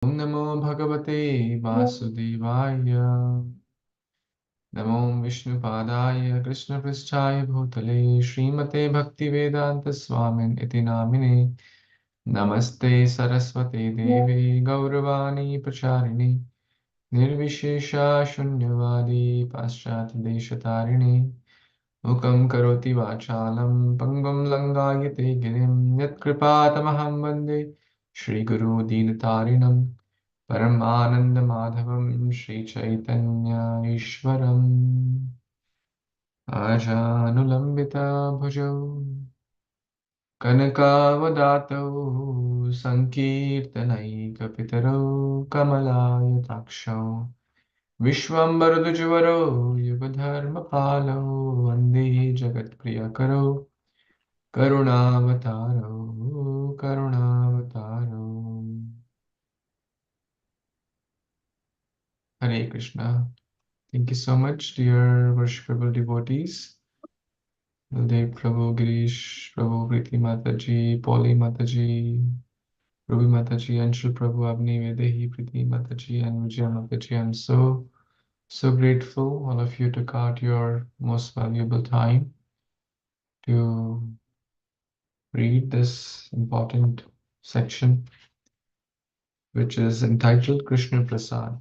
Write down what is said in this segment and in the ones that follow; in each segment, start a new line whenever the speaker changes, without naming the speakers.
Om Namo Bhagavate Vasudevaya. Namo Vishnupadaya Krishna Pristhaya Bhutale Srimate Bhaktivedanta Swamin Iti Namine. Namaste Saraswate Devi Gauravani Pracharini Nirvishesha Shunyavadi Paschat Deshatarine Mukam Karoti Vachalam Pangam Langayate Girim Yat Kripatamaham Vande Shri Guru Dinatarinam Paramananda Madhavam Shri Chaitanya Ishwaram Ajanulambita Bhujau Kanakavadato Sankirtanaikapitaro Kamalayatakshaw Vishwambaradujuvaro Yugadharmapalo Vande Jagatpriyakaro Karunavataro Karunavataro Hare Krishna. Thank you so much, dear worshipable devotees. Baldev Prabhu, Girish Prabhu, Priti Mataji, Polly Mataji, Ruby Mataji, Anshul Prabhu, Avni Vedehi, Priti Mataji, and Vijaya Mataji. I'm so grateful all of you took out your most valuable time to read this important section, which is entitled Krishna Prasad.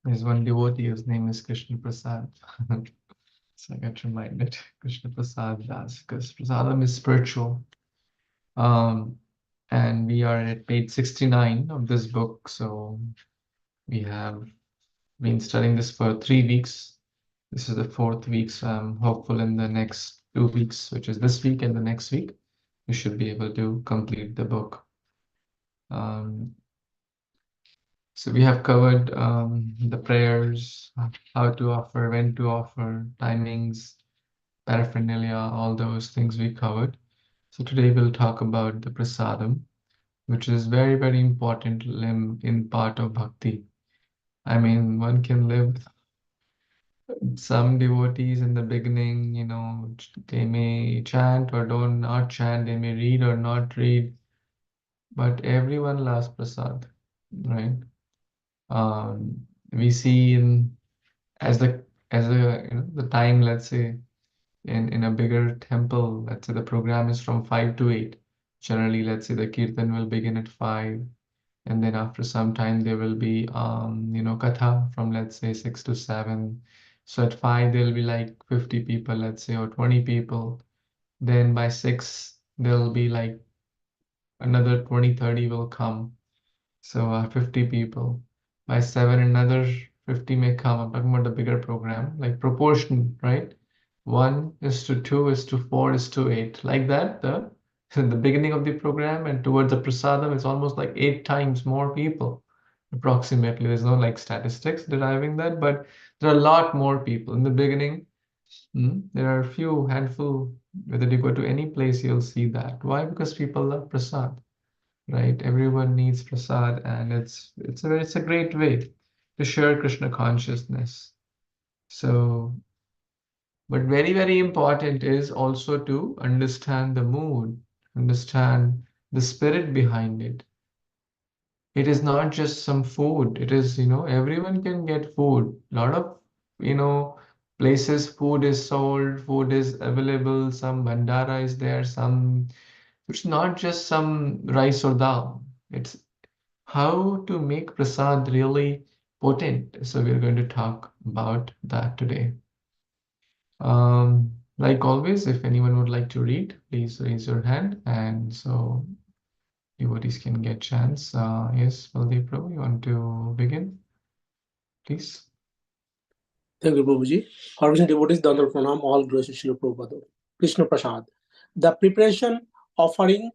There's one devotee whose name is Krishna Prasad. So I got reminded, Krishna Prasad Das, because Prasadam is spiritual. And we are at page 69 of this book. So we have been studying this for 3 weeks. This is the 4th week. So I'm hopeful in the next 2 weeks, which is this week and the next week, we should be able to complete the book. So we have covered the prayers, how to offer, when to offer, timings, paraphernalia, all those things we covered. So today we'll talk about the prasadam, which is very, very important limb in part of bhakti. I mean, one can live, some devotees in the beginning, they may chant or don't not chant, they may read or not read, but everyone loves prasad, right? We see as the the time, let's say, in a bigger temple, let's say the program is from 5 to 8. Generally, let's say the kirtan will begin at 5, and then after some time there will be katha from, let's say, 6 to 7. So at 5 there'll be like 50 people, let's say, or 20 people. Then by 6 there'll be like another 20-30 will come. So 50 people. By 7, another 50 may come. I'm talking about the bigger program, like proportion, right? 1:2 is to 4 is to 8. Like that, in the beginning of the program and towards the prasadam, it's almost like 8 times more people, approximately. There's no like statistics deriving that, but there are a lot more people. In the beginning, there are a few handful, whether you go to any place, you'll see that. Why? Because people love prasad, right? Everyone needs prasad, and it's a great way to share Krishna consciousness. So, but very, very important is also to understand the mood, understand the spirit behind it. It is not just some food. It is, everyone can get food. A lot of, you know, places food is sold, food is available, some bandara is there, it's not just some rice or dal. It's how to make prasad really potent. So we're going to talk about that today. Like always, if anyone would like to read, please raise your hand, and so devotees can get chance. Yes, Baldev Prabhu, you want to begin, please?
Thank you, Prabhuji. Harvesting devotees, Dandar Pranam, all glories to Srila Prabhupada. Krishna Prasad. The preparation, offering,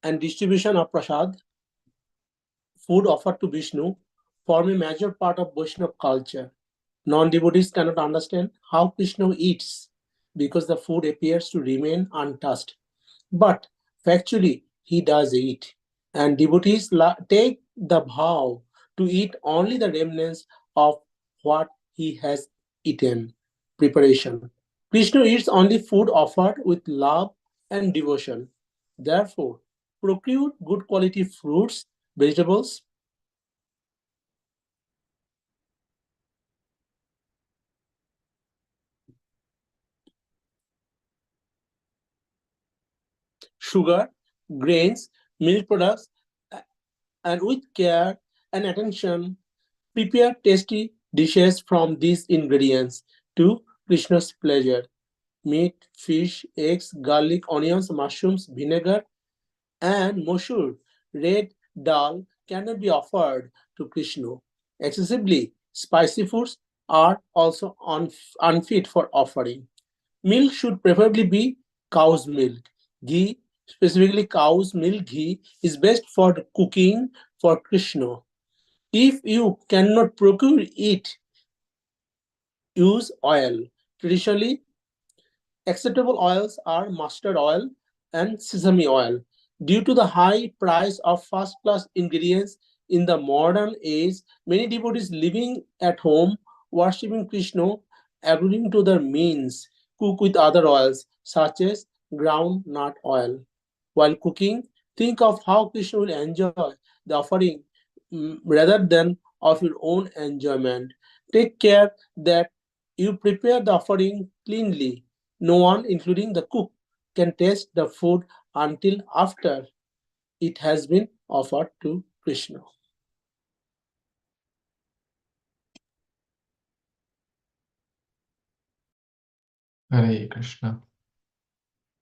and distribution of prasad, food offered to Vishnu, form a major part of Vaishnava culture. Non-devotees cannot understand how Krishna eats because the food appears to remain untouched. But factually, he does eat. And devotees take the vow to eat only the remnants of what he has eaten. Preparation. Krishna eats only food offered with love and devotion. Therefore, procure good quality fruits, vegetables, sugar, grains, milk products, and with care and attention, prepare tasty dishes from these ingredients to Krishna's pleasure. Meat, fish, eggs, garlic, onions, mushrooms, vinegar, and Moshur, red dal, cannot be offered to Krishna. Excessively spicy foods are also unfit for offering. Milk should preferably be cow's milk. Ghee, specifically cow's milk ghee, is best for cooking for Krishna. If you cannot procure it, use oil. Traditionally, acceptable oils are mustard oil and sesame oil. Due to the high price of first class ingredients in the modern age, many devotees living at home worshipping Krishna according to their means cook with other oils such as ground nut oil. While cooking, think of how Krishna will enjoy the offering rather than of your own enjoyment. Take care that you prepare the offering cleanly. No one, including the cook, can taste the food until after it has been offered to Krishna.
Hare Krishna.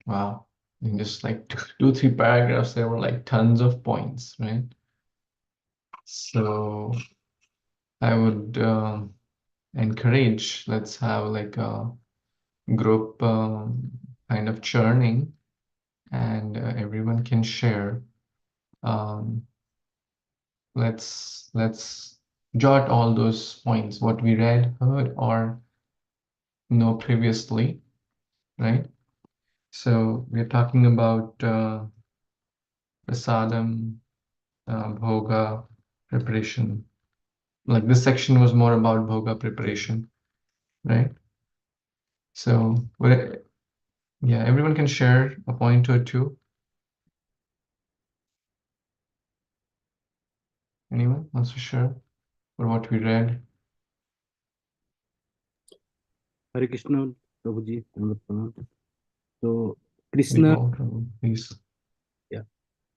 Wow. In just like two, three paragraphs, there were like tons of points, right? So I would encourage, let's have like a group kind of churning, and everyone can share. Um, let's jot all those points, what we read, heard, or know previously, right? So we're talking about prasadam, bhoga preparation. Like this section was more about bhoga preparation, right? So yeah, everyone can share a point or two. Anyone wants to share for what we read?
Hare Krishna, Prabhuji, Dandavat Pranam. So Krishna,
Vibhav, please.
yeah.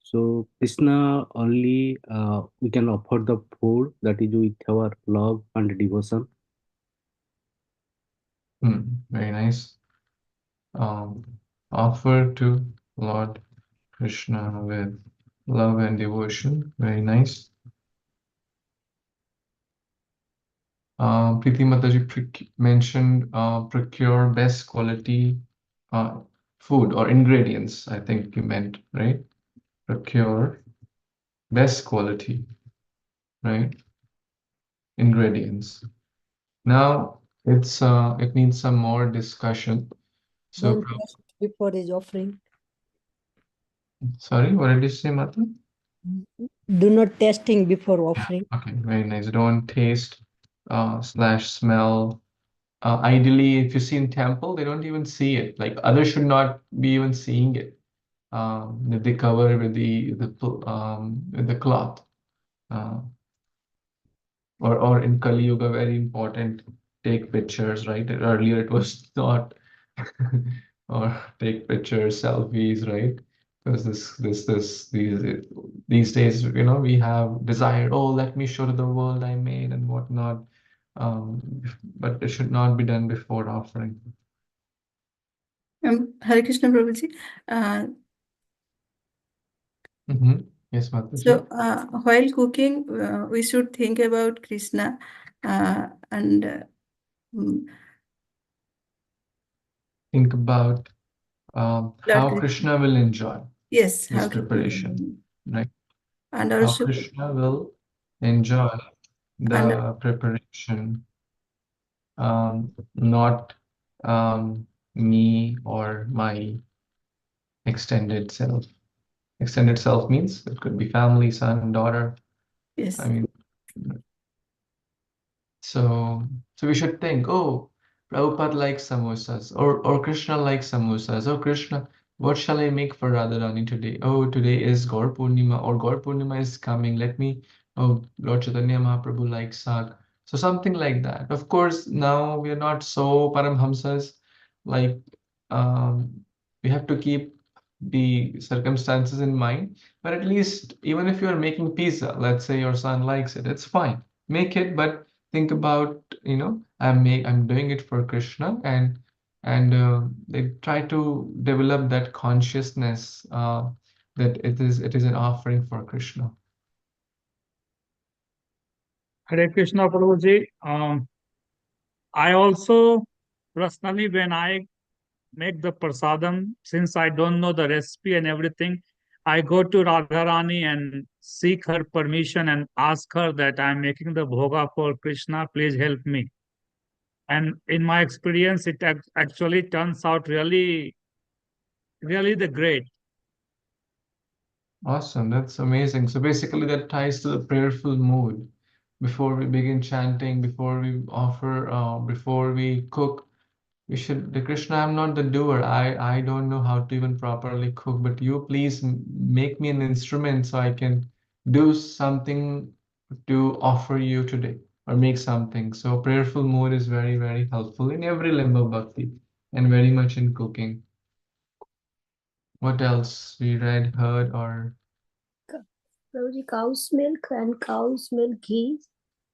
So Krishna only we can offer the food that is with our love and devotion.
Very nice. Offer to Lord Krishna with love and devotion. Very nice. Preeti Mataji mentioned procure best quality uh, food or ingredients, I think you meant, right? Procure best quality, right? Ingredients. Now it needs some more discussion. So,
Don't test before his offering.
sorry, what did you say, Mata?
Do not testing before
Yeah,
offering.
okay, very nice. Don't taste slash smell. Ideally, if you see in temple, they don't even see it. Like others should not be even seeing it. That they cover with the cloth. Uh, or in Kali Yuga, very important, take pictures, right? Earlier it was not, or take pictures, selfies, right? Because these days, we have desired, oh, let me show to the world I made and whatnot. But it should not be done before offering.
Hare Krishna Prabhuji.
Yes, Mataji.
So while cooking, we should think about Krishna and mm,
Think about
Lord
how
Krishna.
Krishna will enjoy
Yes,
this
how
preparation, right?
and
How
also
Krishna will enjoy
and
the preparation, not me or my extended self. Extended self means it could be family, son, daughter.
yes,
I mean, so we should think, oh, Prabhupada likes samosas, or Krishna likes samosas, or Krishna. what shall I make for Radharani today? Oh, today is Gaur Purnima, or Gaur Purnima is coming. Let me, oh, Lord Chaitanya Mahaprabhu likes sag. So something like that. Of course, now we are not so Paramhamsas, like we have to keep the circumstances in mind. But at least, even if you are making pizza, let's say your son likes it, it's fine. Make it, but think about, I'm doing it for Krishna, and they try to develop that consciousness that it is an offering for Krishna.
Hare Krishna Prabhuji. I also personally, when I make the prasadam, since I don't know the recipe and everything, I go to Radharani and seek her permission and ask her that I'm making the bhoga for Krishna, please help me. And in my experience, it actually turns out really, really the great.
Awesome, that's amazing. So basically, that ties to the prayerful mood. Before we begin chanting, before we offer, before we cook, we should, the Krishna, I'm not the doer. I don't know how to even properly cook, but you please make me an instrument so I can do something to offer you today or make something. So prayerful mood is very, very helpful in every limb of bhakti and very much in cooking. What else we read, heard, or
Prabhuji, cow's milk and cow's milk ghee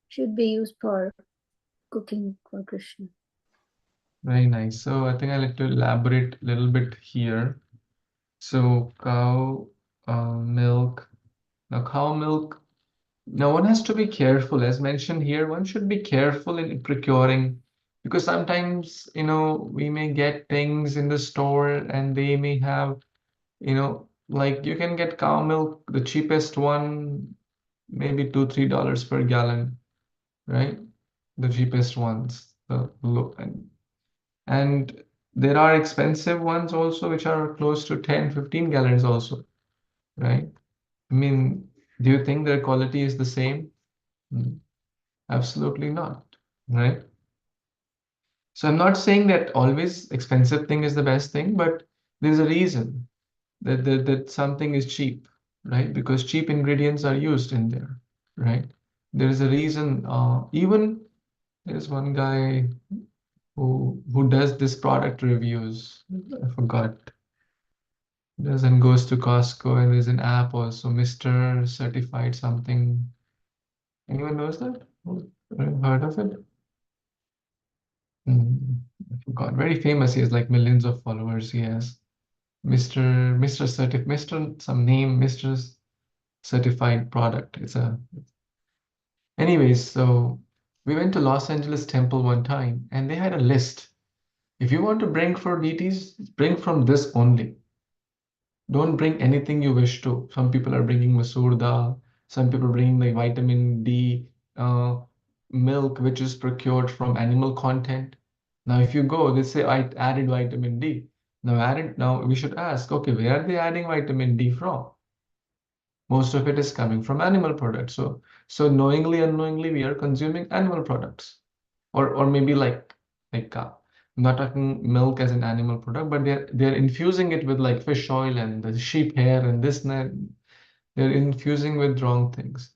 should be used for cooking for Krishna.
very nice. So I think I like to elaborate a little bit here. So cow milk. Now cow milk. Now one has to be careful, as mentioned here. One should be careful in procuring because sometimes we may get things in the store and they may have like you can get cow milk, the cheapest one, maybe $2-3 per gallon, right? The cheapest ones, the low and there are expensive ones also which are close to 10-15 gallons also, right? I mean, do you think their quality is the same? Absolutely not, right? So I'm not saying that always expensive thing is the best thing, but there's a reason that something is cheap, right? Because cheap ingredients are used in there, right? There is a reason. Even there's one guy who does this product reviews. I forgot. Does and goes to Costco, and there's an app also, Mr. Certified something. Anyone knows that? Heard of it? I forgot. Very famous. He has like millions of followers. He has Mr. some name, Mr. Certified product. Anyways, so we went to Los Angeles Temple one time and they had a list. If you want to bring for deities, bring from this only. Don't bring anything you wish to. Some people are bringing masoor dal. Some people bringing the vitamin D milk, which is procured from animal content. Now, if you go, they say I added vitamin D. Now we should ask, okay, where are they adding vitamin D from? Most of it is coming from animal products. So knowingly, unknowingly, we are consuming animal products, or maybe I'm not talking milk as an animal product, but they're infusing it with like fish oil and the sheep hair and this and that. They're infusing with wrong things.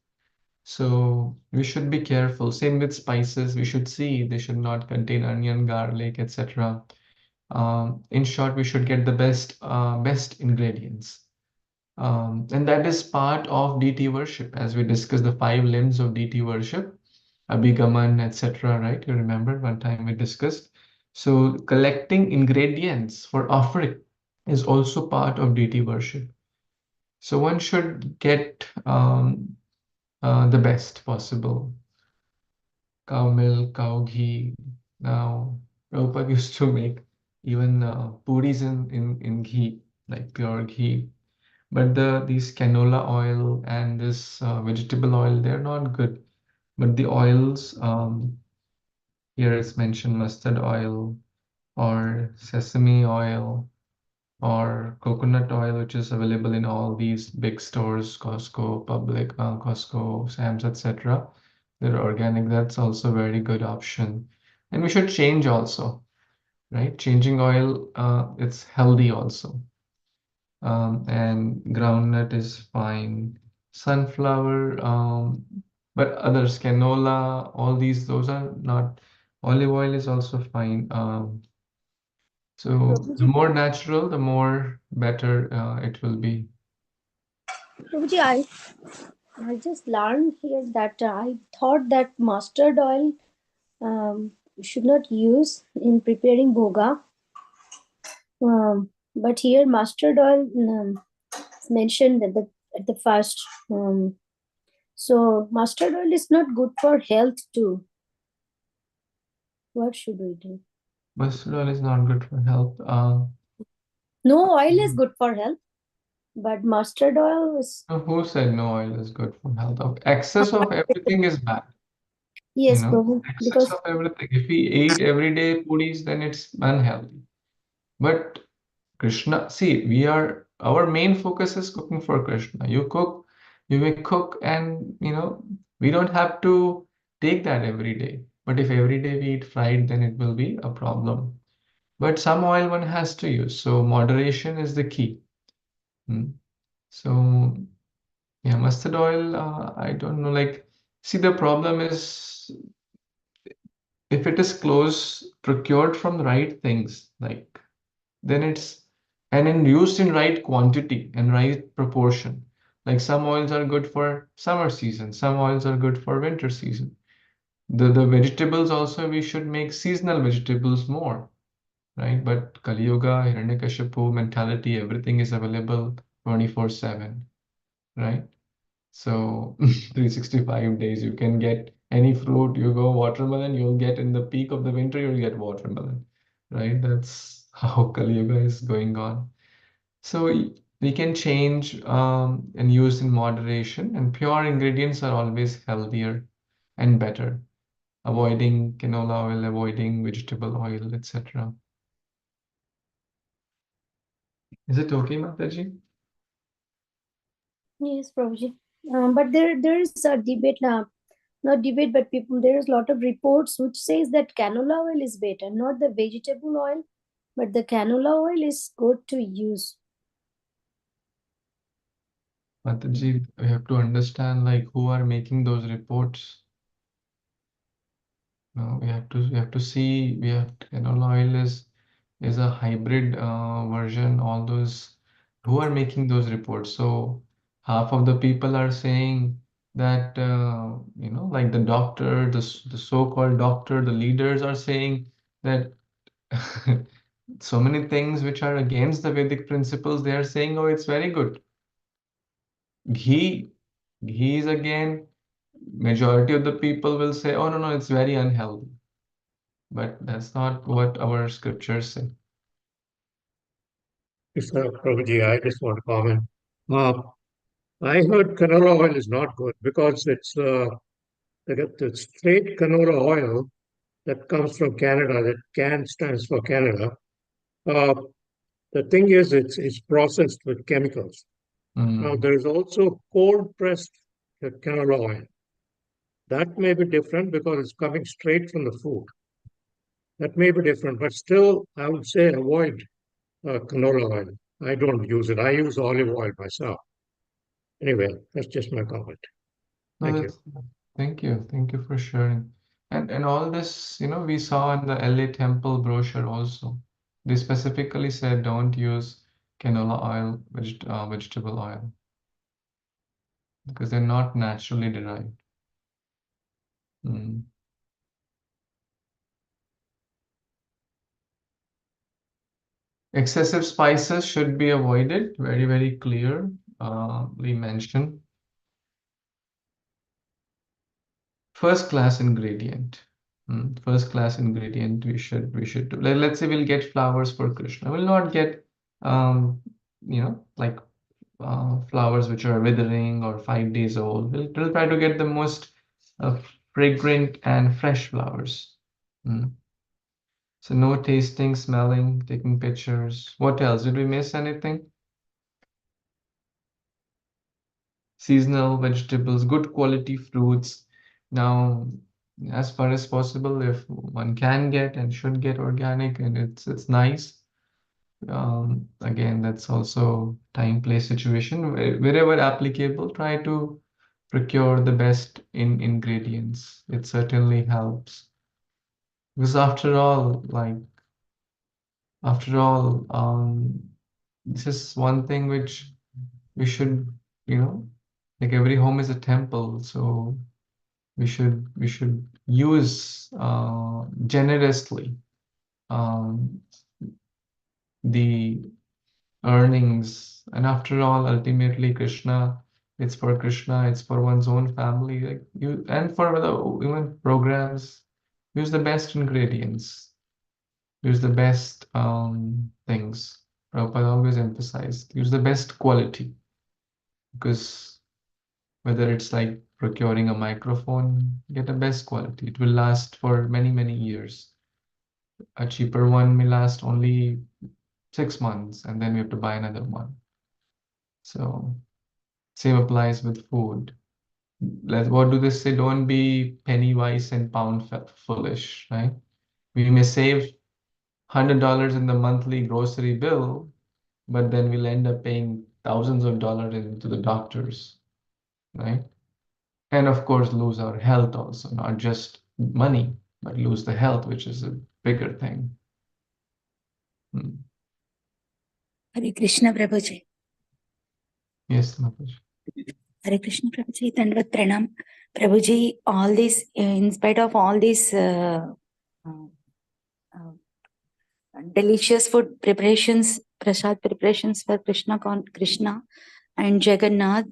So we should be careful. Same with spices. We should see they should not contain onion, garlic, etc. In short, we should get the best ingredients. And that is part of deity worship, as we discussed the 5 limbs of deity worship, Abhigaman, etc. Right? You remember one time we discussed. So collecting ingredients for offering is also part of deity worship. So one should get the best possible. Cow milk, cow ghee. Now, Prabhupada used to make even puris in ghee, like pure ghee. But these canola oil and this vegetable oil, they're not good. But the oils, here is mentioned mustard oil or sesame oil or coconut oil, which is available in all these big stores, Costco, Sam's, etc. They're organic. That's also a very good option. And we should change also, right? Changing oil, it's healthy also. and groundnut is fine. Sunflower, but others, canola, all these, those are not. Olive oil is also fine. So the
Prabhuji,
more natural, the more better it will be.
Prabhuji, I just learned here that I thought that mustard oil should not use in preparing bhoga. But here mustard oil is mentioned at the first. So mustard oil is not good for health too. What should we do?
Mustard oil is not good for health.
No oil is good for health, but mustard oil is.
Who said no oil is good for health? Excess of everything is bad.
Yes, Prabhu,
Excess
because
of everything. If we eat every day puris, then it's unhealthy. But Krishna, see, our main focus is cooking for Krishna. You may cook, and we don't have to take that every day. But if every day we eat fried, then it will be a problem. But some oil one has to use. So moderation is the key. Hmm. So yeah, mustard oil, I don't know. Like, see, the problem is if it is procured from the right things, like then it's and in used in right quantity and right proportion. Like some oils are good for summer season, some oils are good for winter season. The vegetables also we should make seasonal vegetables more, right? But Kali Yuga, Hiranyakashipu mentality, everything is available 24/7, right? So 365 days you can get any fruit. You go watermelon, you'll get in the peak of the winter, you'll get watermelon, right? That's how Kali Yuga is going on. So we can change and use in moderation, and pure ingredients are always healthier and better. Avoiding canola oil, avoiding vegetable oil, etc. Is it okay, Mataji?
yes, Prabhuji. But there is a debate now. Not debate, but people. There is a lot of reports which says that canola oil is better, not the vegetable oil, but the canola oil is good to use.
Mataji, we have to understand like who are making those reports. No, we have to see canola oil is a hybrid version. All those who are making those reports. So half of the people are saying that like the doctor, the so-called doctor, the leaders are saying that so many things which are against the Vedic principles. They are saying, oh, it's very good. Ghee, ghee is again. Majority of the people will say, oh no, it's very unhealthy. But that's not what our scriptures say.
Prabhuji, I just want to comment. Uh, I heard canola oil is not good because it's the straight canola oil that comes from Canada, that CAN stands for Canada. Uh, the thing is, it's processed with chemicals. Now,
Mm.
there is also cold pressed canola oil. That may be different because it's coming straight from the food. That may be different, but still, I would say avoid canola oil. I don't use it. I use olive oil myself. Anyway, that's just my comment.
No,
Thank you.
thank you. Thank you for sharing. And all this, we saw in the LA temple brochure also. They specifically said don't use canola oil, vegetable oil, because they're not naturally derived. Mm. Excessive spices should be avoided. Very, very clear. We mentioned first class ingredient. First class ingredient we should do. Let's say we'll get flowers for Krishna. We'll not get like flowers which are withering or 5 days old. We'll try to get the most fragrant and fresh flowers. Mm. So no tasting, smelling, taking pictures. What else? Did we miss anything? Seasonal vegetables, good quality fruits. Now, as far as possible, if one can get and should get organic, and it's nice. Again, that's also time, place, situation. Wherever applicable, try to procure the best ingredients. It certainly helps. Because after all, this is one thing which we should, like every home is a temple, so we should use generously um, the earnings. And after all, ultimately, it's for Krishna, it's for one's own family, like you, and for the even programs, use the best ingredients, use the best things. Prabhupada always emphasized, use the best quality, because whether it's like procuring a microphone, get the best quality. It will last for many, many years. A cheaper one may last only 6 months, and then we have to buy another one. So same applies with food. What do they say? Don't be penny wise and pound foolish, right? We may save $100 in the monthly grocery bill, but then we'll end up paying thousands of dollars into the doctors, right? And of course, lose our health also, not just money, but lose the health, which is a bigger thing.
Hare Krishna Prabhuji.
Yes, Mataji.
Hare Krishna Prabhuji. Dandavat Pranam. Prabhuji, all this, in spite of all these delicious food preparations, prasad preparations for Krishna and Jagannath,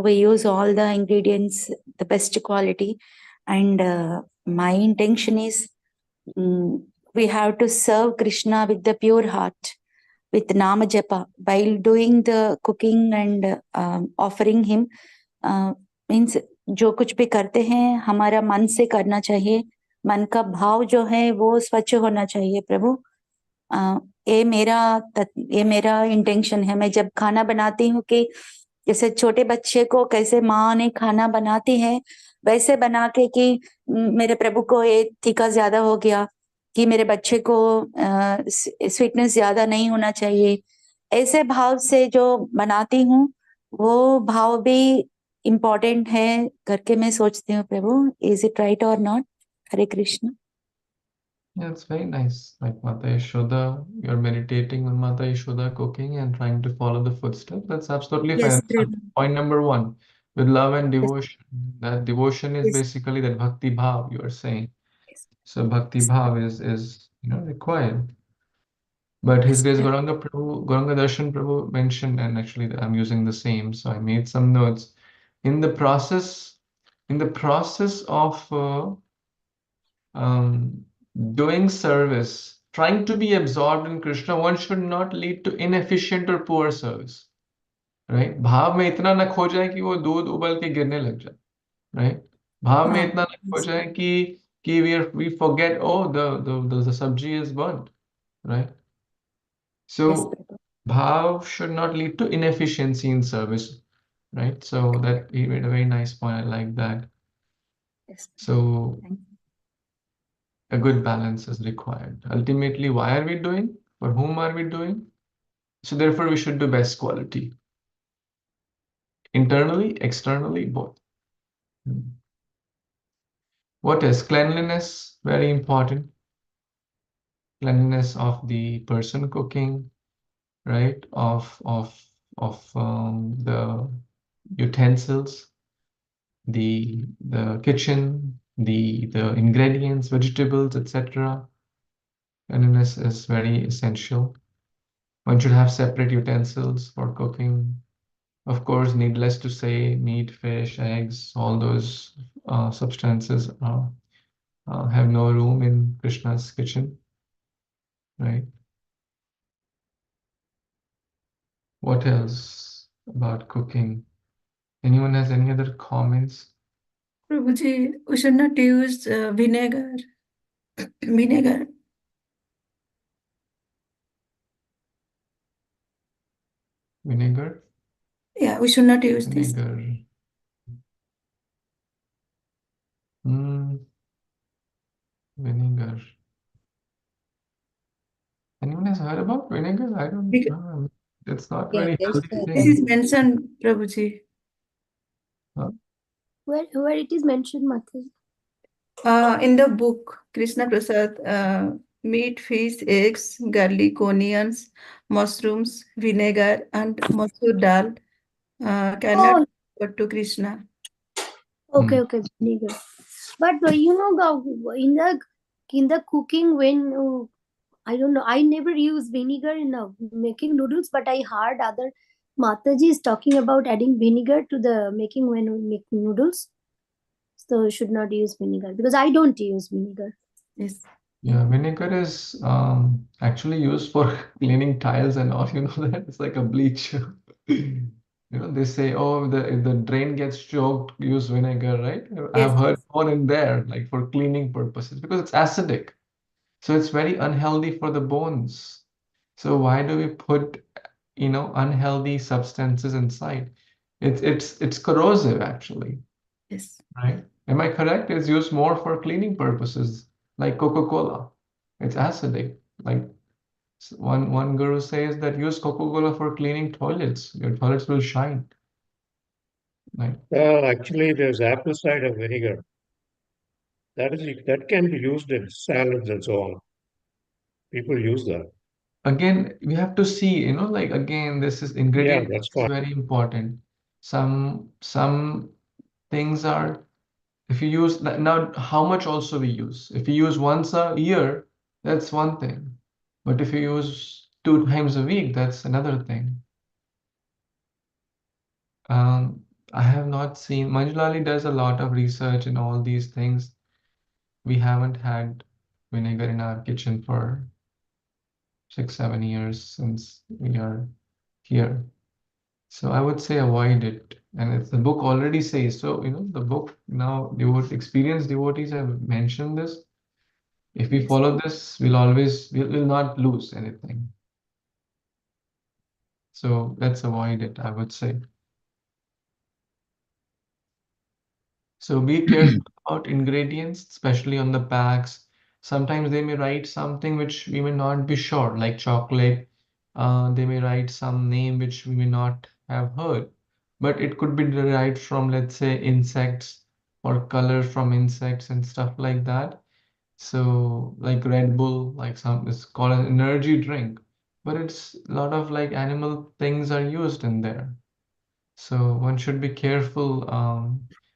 we use all the ingredients, the best quality. And my intention is we have to serve Krishna with the pure heart, with Nama Japa, while doing the cooking and offering him. Means जो कुछ भी करते हैं हमारा मन से करना चाहिए, मन का भाव जो है वो स्वच्छ होना चाहिए प्रभु। ये मेरा इंटेंशन है। मैं जब खाना बनाती हूँ कि जैसे छोटे बच्चे को कैसे माँ ने खाना बनाती है वैसे बना के कि मेरे प्रभु को ये तीखा ज्यादा हो गया, कि मेरे बच्चे को स्वीटनेस ज्यादा नहीं होना चाहिए, ऐसे भाव से जो बनाती हूँ वो भाव भी इम्पोर्टेंट है करके मैं सोचती हूँ प्रभु। इज इट राइट और not? Hare Krishna.
Yeah, it's very nice. Like Mata Yashoda, you're meditating on Mata Yashoda cooking and trying to follow the footsteps. That's absolutely fine.
Yes,
So
Prabhu.
point number one, with love and
Yes,
devotion. That devotion is
yes,
basically that bhakti bhav you are saying.
yes,
So bhakti
yes,
bhav is required. But His
yes,
Grace
Prabhu.
Gauranga Darshan Prabhu mentioned, and actually I'm using the same, so I made some notes. In the process of doing service, trying to be absorbed in Krishna, one should not lead to inefficient or poor service, right? भाव में इतना न खो जाए कि वो दूध उबल के गिरने लग जाए, right? भाव में इतना न खो
Yes,
जाए कि we forget, oh, the sabji is burnt, right?
yes,
So
Prabhu.
bhav should not lead to inefficiency in service, right? So that he made a very nice point. I like that.
Yes, Prabhu.
So
Thank you.
a good balance is required. Ultimately, why are we doing? For whom are we doing? So therefore, we should do best quality. Internally, externally, both. What is cleanliness? Very important. Cleanliness of the person cooking, right? Of the utensils, the kitchen, the ingredients, vegetables, etc. Cleanliness is very essential. One should have separate utensils for cooking. Of course, needless to say, meat, fish, eggs, all those substances have no room in Krishna's kitchen, right? What else about cooking? Anyone has any other comments?
Prabhuji, we should not use vinegar. Vinegar.
Vinegar?
Yeah, we should not use this.
Vinegar. Vinegar. Anyone has heard about vinegar? I don't
Bec-
know. I mean, it's not
Yeah,
very
there's
healthy
the
This is
thing.
mentioned, Prabhuji.
Where it is mentioned, Mataji?
In the book, Krishna Prasad, meat, fish, eggs, garlic, onions, mushrooms, vinegar, and masoor dal cannot
Oh,
be offered to Krishna.
okay, okay, vinegar. But in the cooking, when I don't know, I never use vinegar in making noodles, but I heard other Mataji is talking about adding vinegar to the making when we make noodles. So you should not use vinegar because I don't use vinegar.
Yes.
Yeah, vinegar is actually used for cleaning tiles and all. You know that it's like a bleach. You know, they say, oh, if the drain gets choked, use vinegar, right?
Yes.
I've heard more in there, like for cleaning purposes, because it's acidic. So it's very unhealthy for the bones. So why do we put, unhealthy substances inside? It's corrosive actually,
Yes.
right? Am I correct? It's used more for cleaning purposes, like Coca-Cola. It's acidic. Like one guru says that use Coca-Cola for cleaning toilets. Your toilets will shine. Like
Actually, there's apple cider vinegar. That can be used in salads and so on. People use that.
again, we have to see, like again, this is
Yeah,
ingredient
that's
is
fine.
very important. Some things are if you use now how much also we use. If you use once a year, that's one thing. But if you use 2 times a week, that's another thing. Um, I have not seen Manjulali does a lot of research in all these things. We haven't had vinegar in our kitchen for 6, 7 years since we are here. So I would say avoid it. And it's the book already says so, the book now experienced devotees have mentioned this. If we
Yes.
follow this, we'll not lose anything. So let's avoid it, I would say. So be careful about ingredients, especially on the packs. Sometimes they may write something which we may not be sure, like chocolate. They may write some name which we may not have heard, but it could be derived from, let's say, insects or color from insects and stuff like that. So, like Red Bull, like it's called an energy drink, but it's a lot of like animal things are used in there. So one should be careful.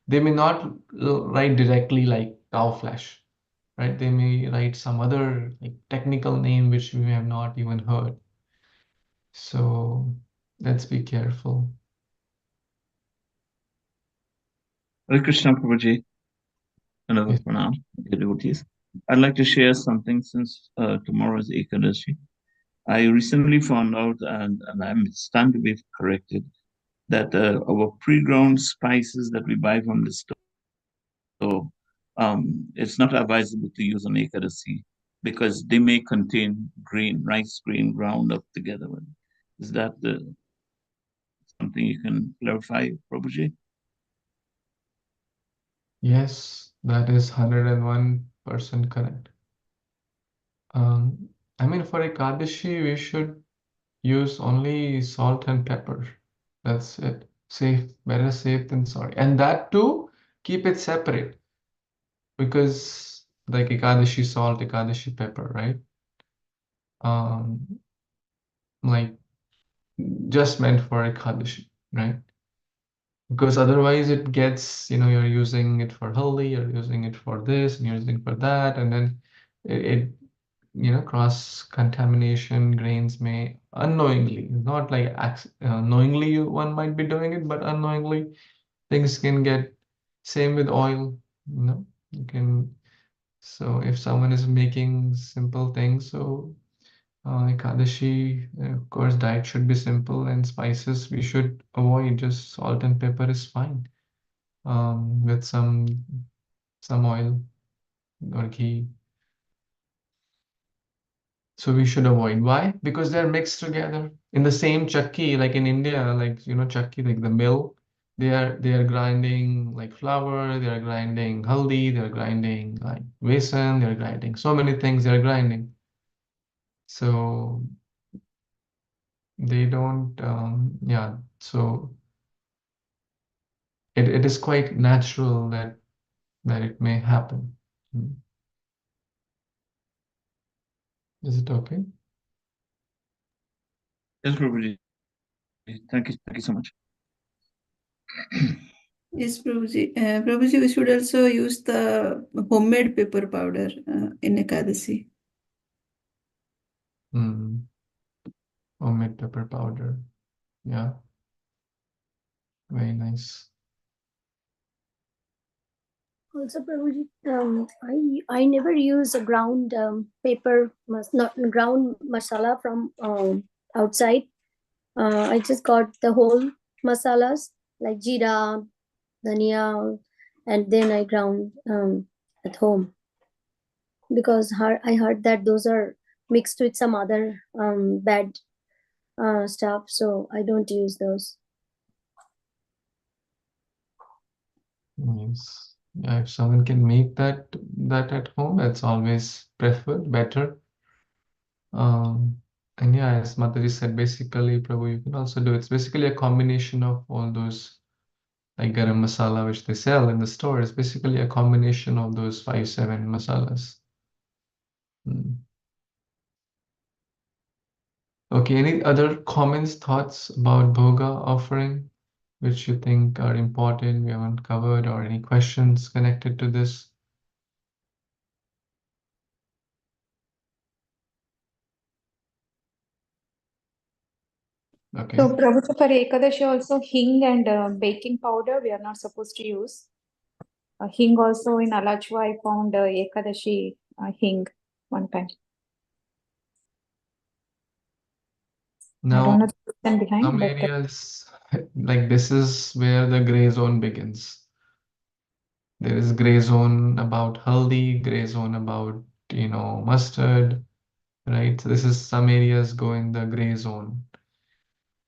They may not write directly like cow flesh, right? They may write some other like technical name which we may have not even heard. So let's be careful.
Hare Krishna Prabhuji, another
Yes.
pranam, dear devotees. I'd like to share something since tomorrow is Ekadashi. I recently found out, and I'm stunned to be corrected, that our pre-ground spices that we buy from the store, it's not advisable to use on Ekadasi because they may contain rice grain ground up together. Is that something you can clarify, Prabhuji?
Yes, that is 101% correct. I mean, for Ekadashi, we should use only salt and pepper. That's it. Safe, better safe than sorry. And that too, keep it separate because like Ekadashi salt, Ekadashi pepper, right? Like just meant for Ekadashi, right? Because otherwise it gets, you're using it for haldi, you're using it for this, and you're using it for that, and then it cross contamination grains may unknowingly, not like knowingly one might be doing it, but unknowingly things can get same with oil, you can so if someone is making simple things, so Ekadashi, of course, diet should be simple and spices we should avoid. Just salt and pepper is fine. With some oil or ghee. So we should avoid. Why? Because they're mixed together in the same chakki, like in India, like chakki, like the mill. They are grinding like flour, they are grinding haldi, they are grinding like besan, they are grinding so many things they are grinding. So they don't, yeah, so it is quite natural that it may happen. Is it okay?
Yes, Prabhuji. Thank you so much.
Yes, Prabhuji. Prabhuji, we should also use the homemade pepper powder in Ekadasi.
Homemade pepper powder. Yeah. Very nice.
Also, Prabhuji, I never use a ground not ground masala from outside. I just got the whole masalas like jeera, dhania, and then I ground at home because I heard that those are mixed with some other bad stuff, so I don't use those.
Yes. Yeah, if someone can make that at home, that's always preferred, better. And yeah, as Mataji said, basically, Prabhu, you can also do it's basically a combination of all those like garam masala which they sell in the store. It's basically a combination of those 5-7 masalas. Okay, any other comments, thoughts about Bhoga offering which you think are important we haven't covered, or any questions connected to this? Okay.
So, Prabhupada, for Ekadashi also, hing and baking powder we are not supposed to use. Hing also in Alachua, I found Ekadashi hing one time. I don't
Now,
know the reason behind,
some
but
areas, like this is where the gray zone begins. There is gray zone about haldi, gray zone about, mustard, right? So this is some areas go in the gray zone.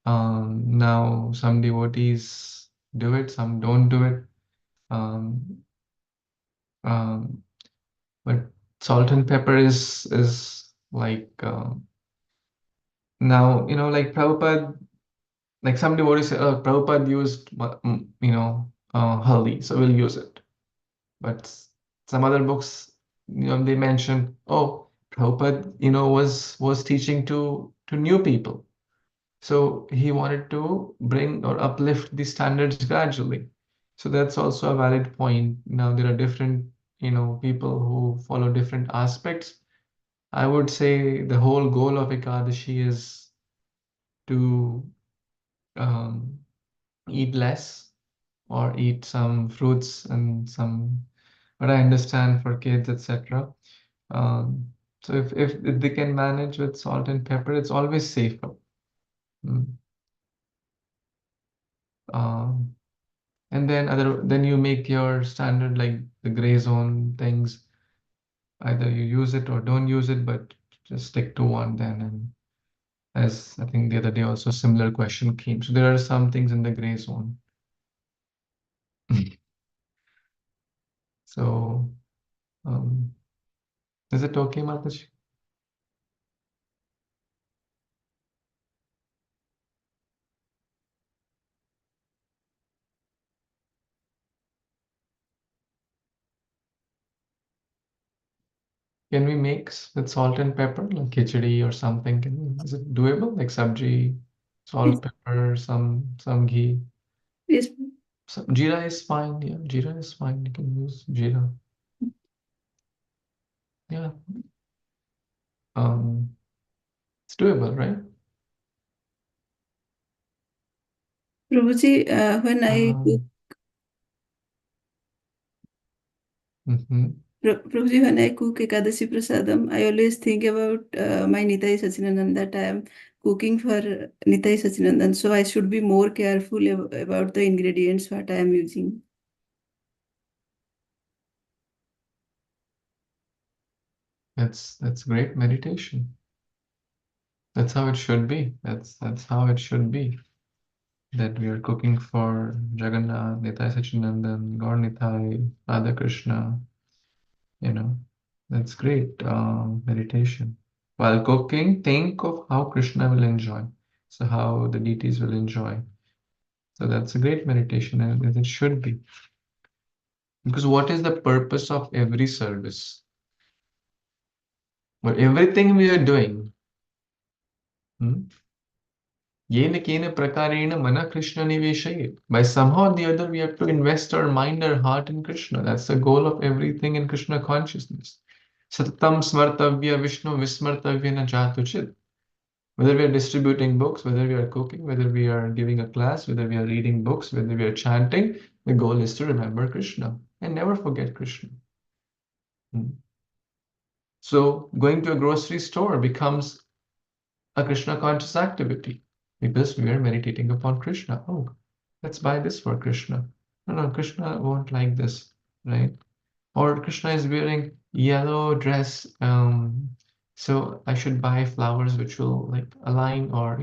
Now some devotees do it, some don't do it. But salt and pepper is like now, like Prabhupada, like some devotees say, oh, Prabhupada used, haldi, so we'll use it. But some other books, they mention, oh, Prabhupada, was teaching to new people. So he wanted to bring or uplift the standards gradually. So that's also a valid point. Now there are different, people who follow different aspects. I would say the whole goal of Ekadashi is to eat less or eat some fruits and some, what I understand for kids, etc. So if they can manage with salt and pepper, it's always safer. And then you make your standard like the gray zone things. Either you use it or don't use it, but just stick to one then. And as I think the other day also similar question came. So there are some things in the gray zone. So is it okay, Mataji? Can we mix with salt and pepper, like khichdi or something? Is it doable? Like sabji, salt, pepper, some ghee.
Yes.
Jeera is fine. Yeah, jeera is fine. You can use jeera. Yeah. It's doable, right?
Prabhuji, when I cook, Prabhuji, when I cook Ekadasi Prasadam, I always think about my Nitai Sachinandan, that I am cooking for Nitai Sachinandan. So I should be more careful about the ingredients what I am using.
That's great meditation. That's how it should be. That's how it should be. That we are cooking for Jagannath, Nitai Sachinandan, Gaur Nitai, Radha Krishna. That's great meditation. While cooking, think of how Krishna will enjoy. So how the deities will enjoy. So that's a great meditation, and it should be. Because what is the purpose of every service? Or everything we are doing, yena kena prakarena mana Krishna niveshayet. By somehow or the other, we have to invest our mind, our heart in Krishna. That's the goal of everything in Krishna consciousness. Satatam smartavya Vishnu vismartavya na jatuchit. Whether we are distributing books, whether we are cooking, whether we are giving a class, whether we are reading books, whether we are chanting, the goal is to remember Krishna and never forget Krishna. So going to a grocery store becomes a Krishna conscious activity because we are meditating upon Krishna. Oh, let's buy this for Krishna. No, Krishna won't like this, right? Or Krishna is wearing yellow dress, so I should buy flowers which will like align or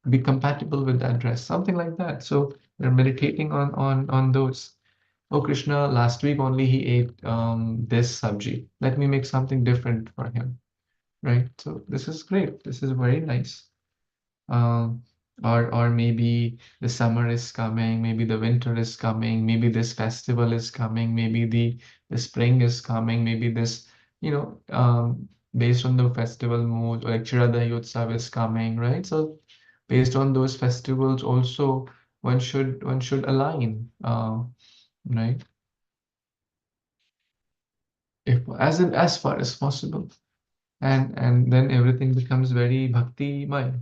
be compatible with that dress, something like that. So we're meditating on those. Oh, Krishna, last week only he ate this sabji. Let me make something different for him, right? So this is great. This is very nice. Um, or maybe the summer is coming, maybe the winter is coming, maybe this festival is coming, maybe the spring is coming, maybe this, based on the festival mood, like Chiradahi Utsav is coming, right? So based on those festivals also one should align, right? If as far as possible. And then everything becomes very bhakti-maya.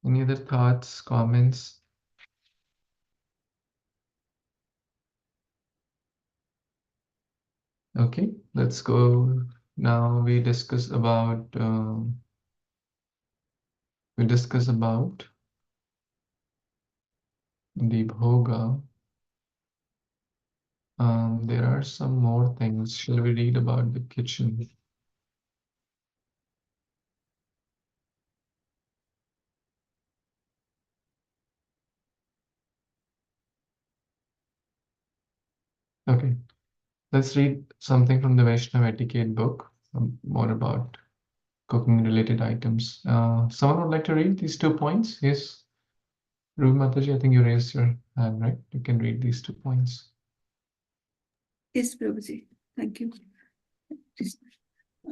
Any other thoughts, comments? Okay, let's go. Now we discuss about the bhoga. There are some more things. Shall we read about the kitchen? Okay, let's read something from the Vaishnava etiquette book, more about cooking related items. Someone would like to read these 2 points? Yes, Ruby Mataji, I think you raised your hand, right? You can read these 2 points.
Yes, Prabhuji. Thank you.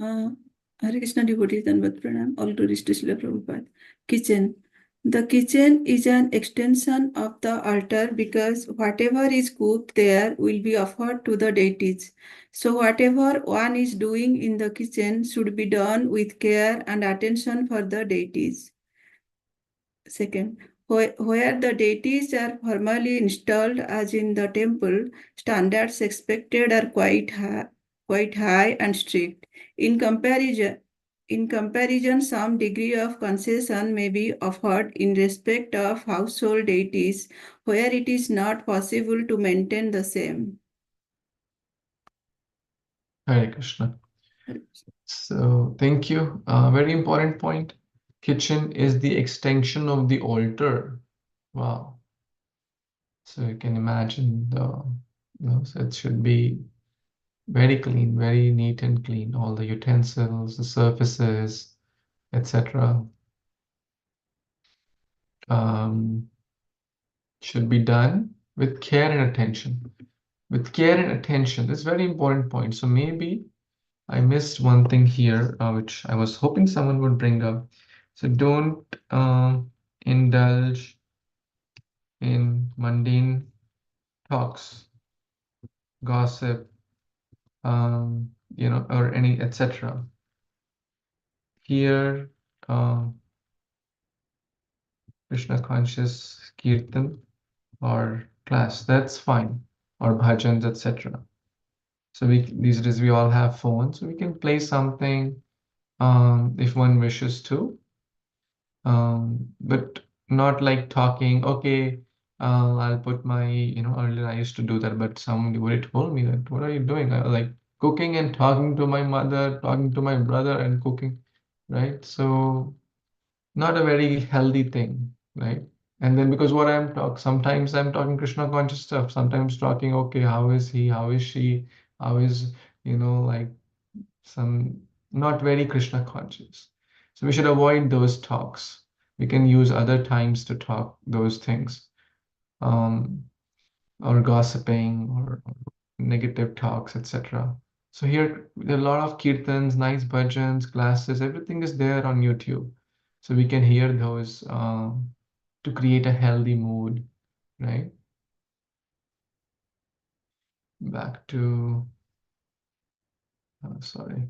Hare Krishna devotees and Pranam, all glories to Srila Prabhupada. Kitchen. The kitchen is an extension of the altar because whatever is cooked there will be offered to the deities. So whatever one is doing in the kitchen should be done with care and attention for the deities. Second, where the deities are formally installed, as in the temple, standards expected are quite high and strict. In comparison, some degree of concession may be offered in respect of household deities, where it is not possible to maintain the same.
Hare Krishna. So thank you. Very important point. Kitchen is the extension of the altar. Wow. So you can imagine so it should be very clean, very neat and clean. All the utensils, the surfaces, etc. Should be done with care and attention. With care and attention. That's a very important point. So maybe I missed one thing here, which I was hoping someone would bring up. So don't indulge in mundane talks, gossip, or any etc. Here, Krishna conscious kirtan or class, that's fine, or bhajans, etc. So these days we all have phones, so we can play something if one wishes to. But not like talking, okay, I'll put my, earlier I used to do that, but somebody told me that, what are you doing? I was like cooking and talking to my mother, talking to my brother and cooking, right? So not a very healthy thing, right? And then because sometimes I'm talking Krishna conscious stuff, sometimes talking, okay, how is he, how is she, how is, like some not very Krishna conscious. So we should avoid those talks. We can use other times to talk those things, or gossiping or negative talks, etc. So here there are a lot of kirtans, nice bhajans, classes, everything is there on YouTube. So we can hear those to create a healthy mood, right? Back to, sorry.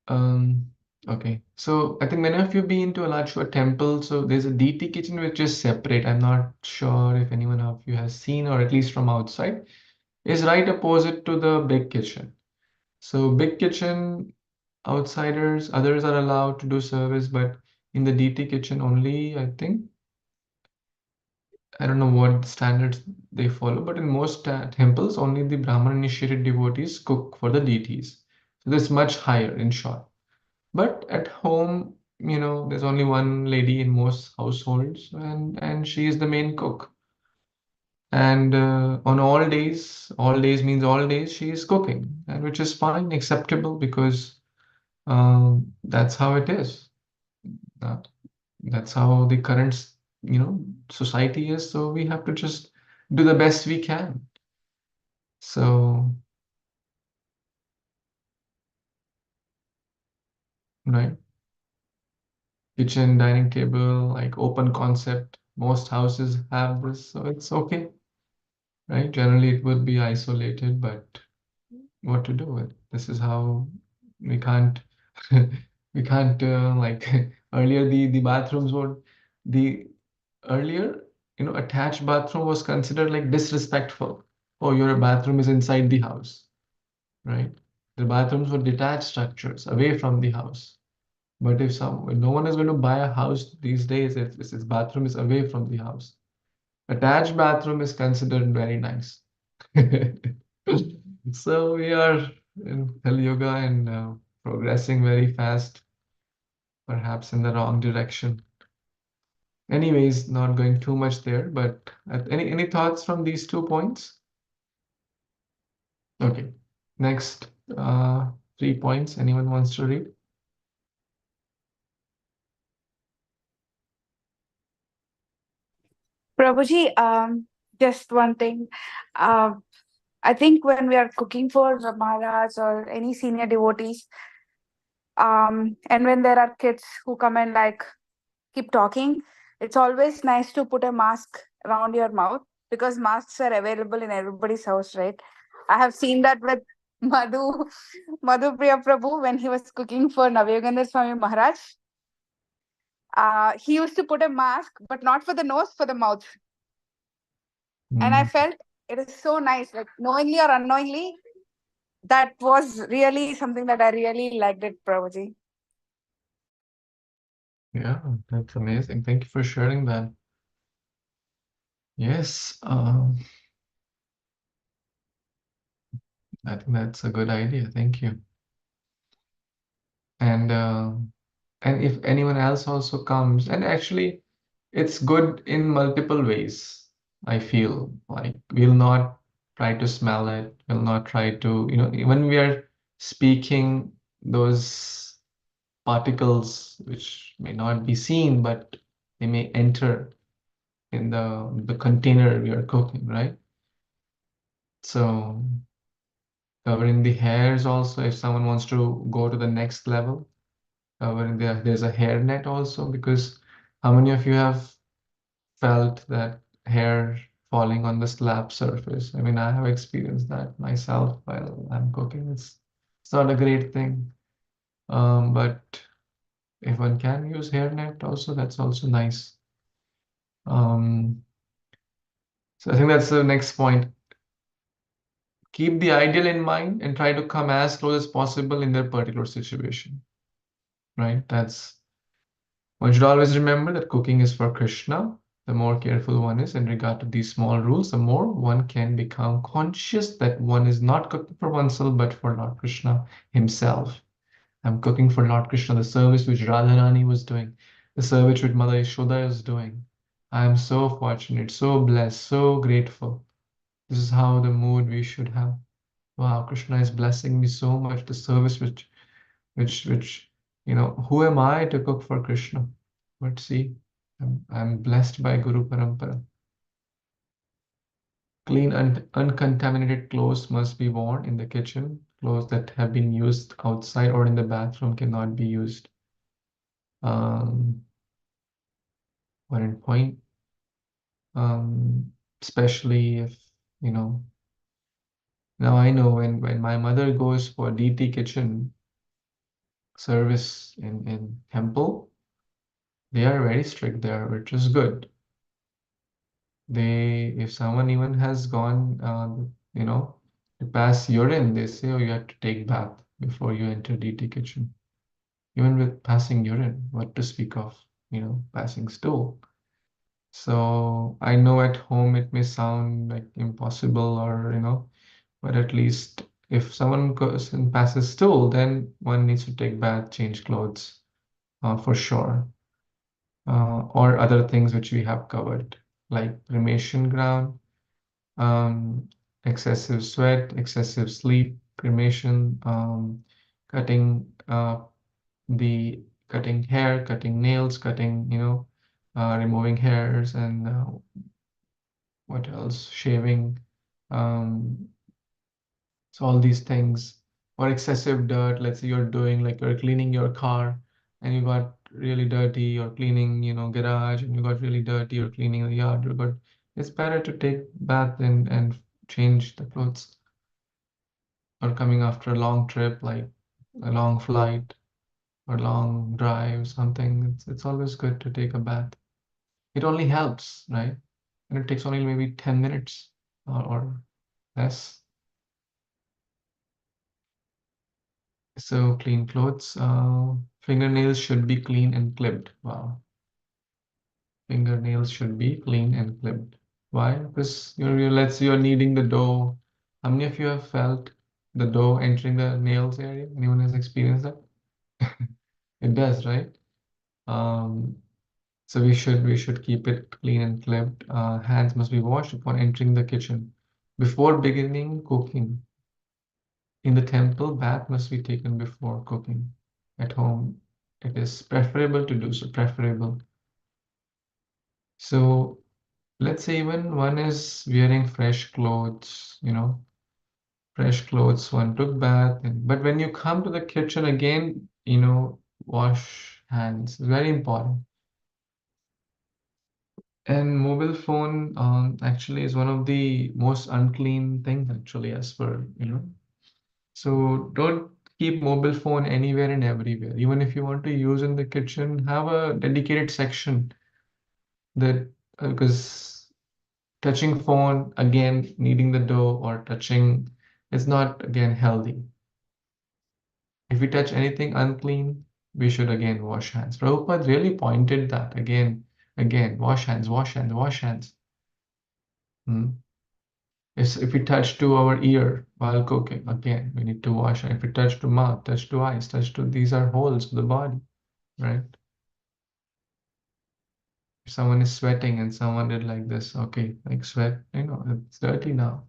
Okay. So I think many of you been to a Alachua temple. So there's a DT kitchen which is separate. I'm not sure if anyone of you has seen, or at least from outside, is right opposite to the big kitchen. So big kitchen, outsiders, others are allowed to do service, but in the DT kitchen only, I think, I don't know what standards they follow, but in most temples, only the Brahman initiated devotees cook for the deities. So that's much higher, in short. But at home, there's only one lady in most households, and she is the main cook. And on all days means all days, she is cooking, and which is fine, acceptable, because that's how it is. Uh, that's how the current, society is. So we have to just do the best we can. So, right, kitchen, dining table, like open concept. Most houses have this, so it's okay, right? Generally, it would be isolated, but what to do with? This is how we can't, we can't, like earlier the bathrooms were the earlier, attached bathroom was considered like disrespectful. Oh, your bathroom is inside the house, right? The bathrooms were detached structures away from the house. But if no one is going to buy a house these days if its bathroom is away from the house. Attached bathroom is considered very nice. So we are in Hell Yoga and progressing very fast, perhaps in the wrong direction. Anyways, not going too much there, but any thoughts from these 2 points? Okay, next 3 points. Anyone wants to read?
Prabhuji, just one thing. I think when we are cooking for the Maharaj or any senior devotees, and when there are kids who come and like keep talking, it's always nice to put a mask around your mouth because masks are available in everybody's house, right? I have seen that with Madhu Priya Prabhu when he was cooking for Navyogendra Swami Maharaj. He used to put a mask, but not for the nose, for the mouth. And I felt it is so nice, like knowingly or unknowingly, that was really something that I really liked it, Prabhuji.
Yeah, that's amazing. Thank you for sharing that. Yes, I think that's a good idea. Thank you. And if anyone else also comes, and actually, it's good in multiple ways. I feel like we'll not try to smell it. We'll not try to, when we are speaking, those particles which may not be seen, but they may enter in the container we are cooking, right? So covering the hairs also, if someone wants to go to the next level, covering there's a hair net also, because how many of you have felt that hair falling on the slab surface? I mean, I have experienced that myself while I'm cooking. It's not a great thing. But if one can use hairnet also, that's also nice. So I think that's the next point. Keep the ideal in mind and try to come as close as possible in their particular situation, right? One should always remember that cooking is for Krishna. The more careful one is in regard to these small rules, the more one can become conscious that one is not cooking for oneself, but for Lord Krishna himself. I'm cooking for Lord Krishna, the service which Radharani was doing. the service which Mother Yashoda is doing. I am so fortunate, so blessed, so grateful. This is how the mood we should have. Wow, Krishna is blessing me so much. The service which, who am I to cook for Krishna? But see, I'm blessed by Guru Parampara. Clean and uncontaminated clothes must be worn in the kitchen. Clothes that have been used outside or in the bathroom cannot be used. One in point, especially if, now I know when my mother goes for DT kitchen service in temple, they are very strict there, which is good. If someone even has gone, to pass urine, they say, oh, you have to take bath before you enter DT kitchen. Even with passing urine, what to speak of, passing stool. So I know at home it may sound like impossible or, but at least if someone goes and passes stool, then one needs to take bath, change clothes, for sure. Or other things which we have covered, like cremation ground, excessive sweat, excessive sleep, cremation, cutting cutting hair, cutting nails, removing hairs, and what else? Shaving. Um, so all these things, or excessive dirt. Let's say you're cleaning your car, and you got really dirty. You're cleaning, garage, and you got really dirty. You're cleaning the yard. It's better to take bath and change the clothes. Or coming after a long trip, like a long flight or long drive, something. It's always good to take a bath. It only helps, right? And it takes only maybe 10 minutes or less. So clean clothes. Fingernails should be clean and clipped. Wow. Fingernails should be clean and clipped. Why? Because let's say you're kneading the dough. How many of you have felt the dough entering the nails area? Anyone has experienced that? It does, right? So we should keep it clean and clipped. Hands must be washed upon entering the kitchen. Before beginning cooking. In the temple, bath must be taken before cooking. At home, it is preferable to do so, preferable. So let's say even one is wearing fresh clothes, fresh clothes, one took bath, but when you come to the kitchen again, wash hands. Very important. And mobile phone actually is one of the most unclean things actually as per. So don't keep mobile phone anywhere and everywhere. Even if you want to use in the kitchen, have a dedicated section that because touching phone again, kneading the dough or touching is not again healthy. If we touch anything unclean, we should again wash hands. Prabhupada really pointed that again, wash hands, wash hands, wash hands. If we touch to our ear while cooking, again, we need to wash. If we touch to mouth, touch to eyes, these are holes of the body, right? If someone is sweating and someone did like this, okay, like sweat, it's dirty now.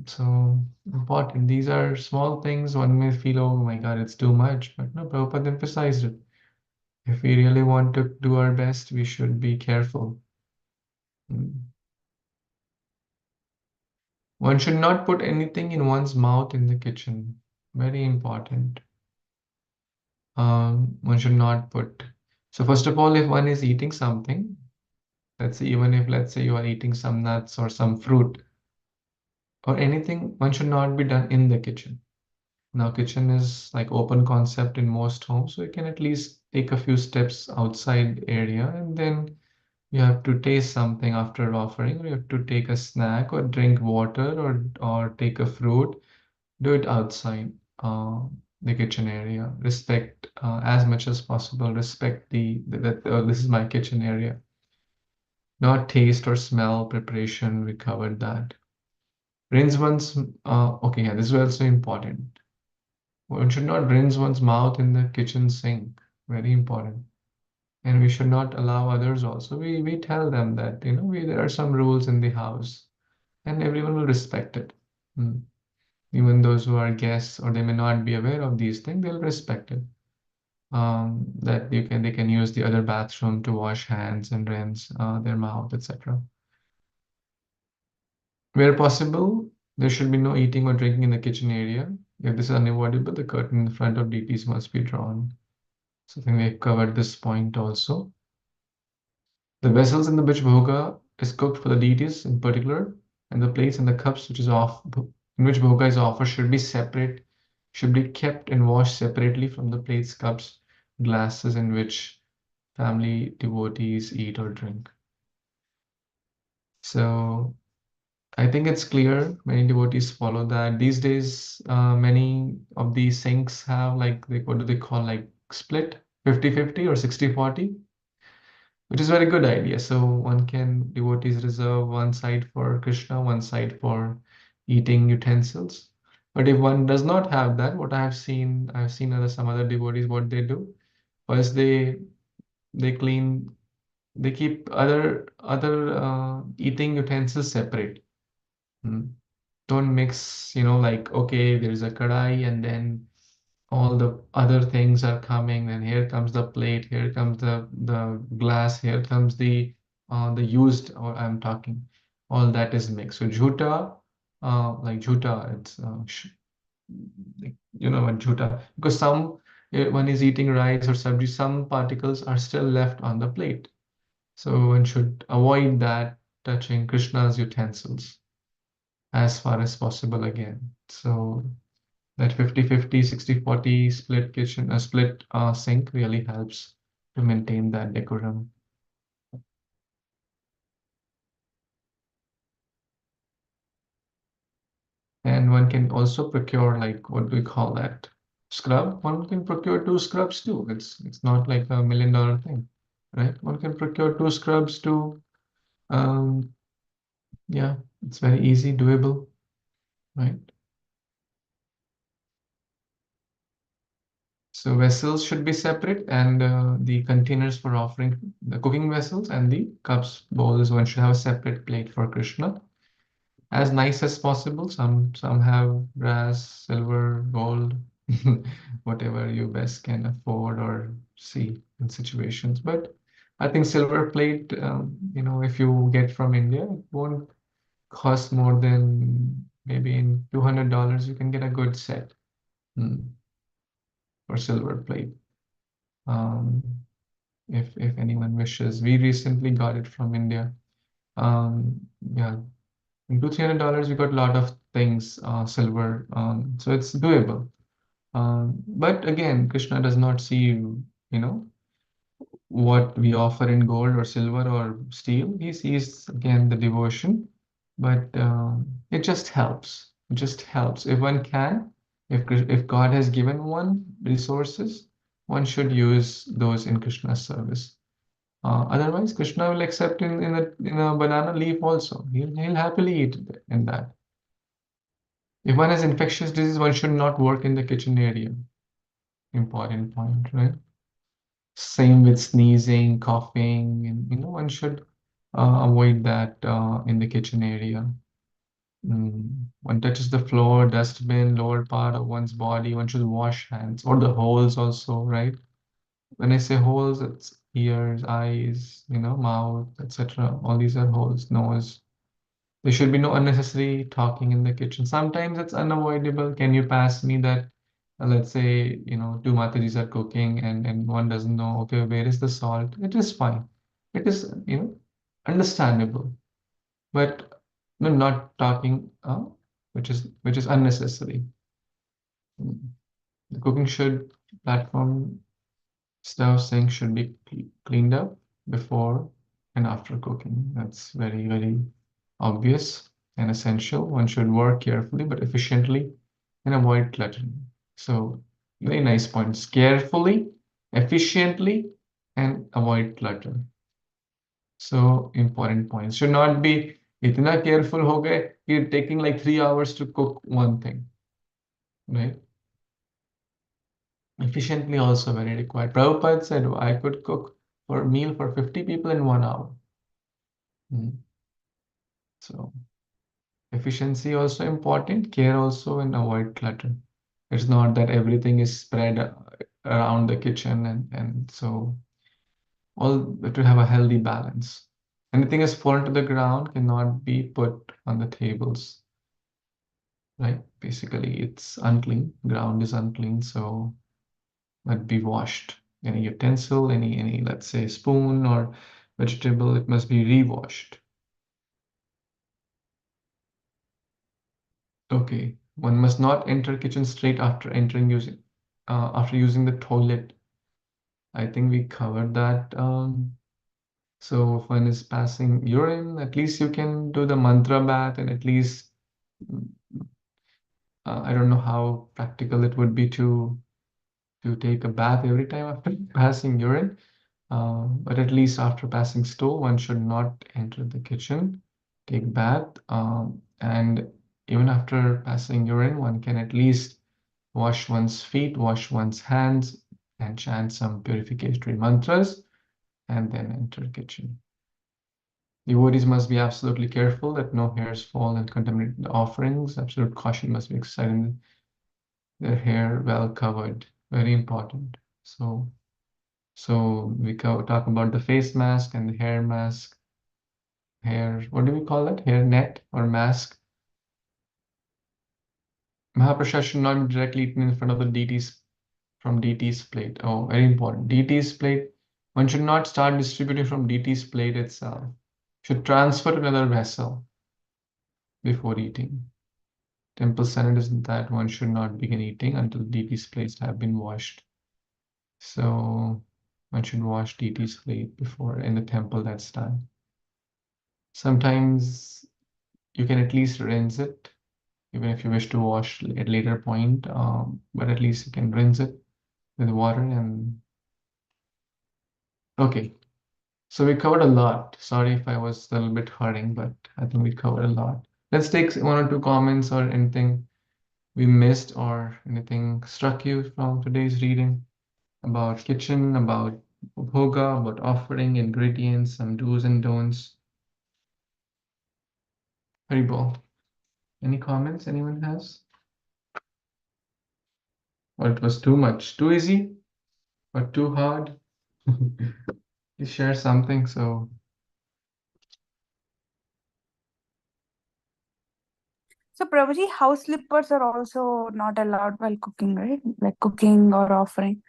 So important. These are small things. One may feel, oh my God, it's too much, but no, Prabhupada emphasized it. If we really want to do our best, we should be careful. One should not put anything in one's mouth in the kitchen. Very important. One should not put. So first of all, if one is eating something, let's say even if let's say you are eating some nuts or some fruit or anything, one should not be done in the kitchen. Now, kitchen is like open concept in most homes, so you can at least take a few steps outside area and then you have to taste something after offering, or you have to take a snack or drink water or take a fruit. Do it outside the kitchen area. Respect as much as possible. Respect that this is my kitchen area. Not taste or smell preparation. We covered that. Rinse one's. Okay, yeah, this is also important. One should not rinse one's mouth in the kitchen sink. very important. And we should not allow others also. We tell them that, there are some rules in the house and everyone will respect it. Even those who are guests or they may not be aware of these things, they'll respect it. That they can use the other bathroom to wash hands and rinse their mouth, etc. Where possible, there should be no eating or drinking in the kitchen area. If this is unavoidable, the curtain in front of deities must be drawn. So I think we covered this point also. The vessels in which Bhoga is cooked for the deities in particular, and the plates and the cups which is in which Bhoga is offered should be separate, should be kept and washed separately from the plates, cups, glasses in which family devotees eat or drink. So I think it's clear many devotees follow that. These days, many of these sinks have what do they call, split 50-50 or 60-40, which is a very good idea. So devotees reserve one side for Krishna, one side for eating utensils. But if one does not have that, what I've seen some other devotees, what they do. First, they clean, they keep other eating utensils separate. Don't mix, okay, there's a kadai and then all the other things are coming, and here comes the plate, here comes the glass, here comes the used, or I'm talking, all that is mixed. So jhuta, like jhuta, it's you know what jhuta, because one is eating rice or sabji, some particles are still left on the plate. So one should avoid that touching Krishna's utensils as far as possible again. So that 50-50, 60-40 split kitchen, split sink really helps to maintain that decorum. And one can also procure, what do we call that? Scrub. One can procure 2 scrubs too. It's not like $1 million thing, right? One can procure 2 scrubs too. Yeah, it's very easy, doable, right? So vessels should be separate, and the containers for offering the cooking vessels and the cups, bowls, one should have a separate plate for Krishna. As nice as possible. Some have brass, silver, gold, whatever you best can afford or see in situations. But I think silver plate, if you get from India, it won't cost more than maybe in $200. You can get a good set for silver plate. If anyone wishes, we recently got it from India. Yeah, in $200-300 you got a lot of things, silver, so it's doable. But again, Krishna does not see what we offer in gold or silver or steel. He sees again the devotion, but it just helps. It just helps if one can. If God has given one resources, one should use those in Krishna's service. Otherwise, Krishna will accept in a banana leaf also. He'll happily eat in that. If one has infectious disease, one should not work in the kitchen area. Important point, right? Same with sneezing, coughing, and one should avoid that in the kitchen area. One touches the floor, dustbin, lower part of one's body, one should wash hands, or the holes also, right? When I say holes, it's ears, eyes, mouth, etc. All these are holes, nose. There should be no unnecessary talking in the kitchen. Sometimes it's unavoidable. Can you pass me that? Let's say, two Matajis are cooking and one doesn't know, okay, where is the salt? It is fine. It is, understandable. But not talking, which is unnecessary. The cooking platform, stove, sink should be cleaned up before and after cooking. That's very, very obvious and essential. One should work carefully but efficiently and avoid cluttering. So, very nice points. Carefully, efficiently, and avoid clutter. So, important points. Should not be itna careful ho gaye, you're taking like 3 hours to cook one thing, right? Efficiently also very required. Prabhupada said I could cook for a meal for 50 people in 1 hour. So efficiency also important, care also, and avoid clutter. It's not that everything is spread around the kitchen, and so all to have a healthy balance. Anything is fallen to the ground cannot be put on the tables, right? Basically, it's unclean. Ground is unclean, so must be washed. Any utensil, any let's say spoon or vegetable, it must be re-washed. Okay, one must not enter kitchen straight after using the toilet. I think we covered that. So if one is passing urine, at least you can do the mantra bath, and at least I don't know how practical it would be to take a bath every time after passing urine. But at least after passing stool, one should not enter the kitchen, take bath, and even after passing urine, one can at least wash one's feet, wash one's hands, and chant some purificatory mantras, and then enter kitchen. Devotees must be absolutely careful that no hairs fall and contaminate the offerings. Absolute caution must be exercised in their hair well covered. Very important. So we talk about the face mask and the hair mask. Hair, what do we call it? Hair net or mask. Mahaprasad should not be directly eaten in front of the deities from deity's plate. Oh, very important. Deity's plate. One should not start distributing from deity's plate itself. Should transfer to another vessel before eating. Temple standard is that one should not begin eating until deity's plates have been washed. So one should wash deity's plate before in the temple, that's done. Sometimes you can at least rinse it, even if you wish to wash at a later point, but at least you can rinse it with water. And okay, so we covered a lot. Sorry if I was a little bit hurrying, but I think we covered a lot. Let's take 1 or 2 comments or anything we missed or anything struck you from today's reading about kitchen, about bhoga, about offering, ingredients, some do's and don'ts. Haribol, any comments anyone has? Or it was too much, too easy, or too hard? You share something, so
So, Prabhuji, house slippers are also not allowed while cooking, right? Like cooking or offering.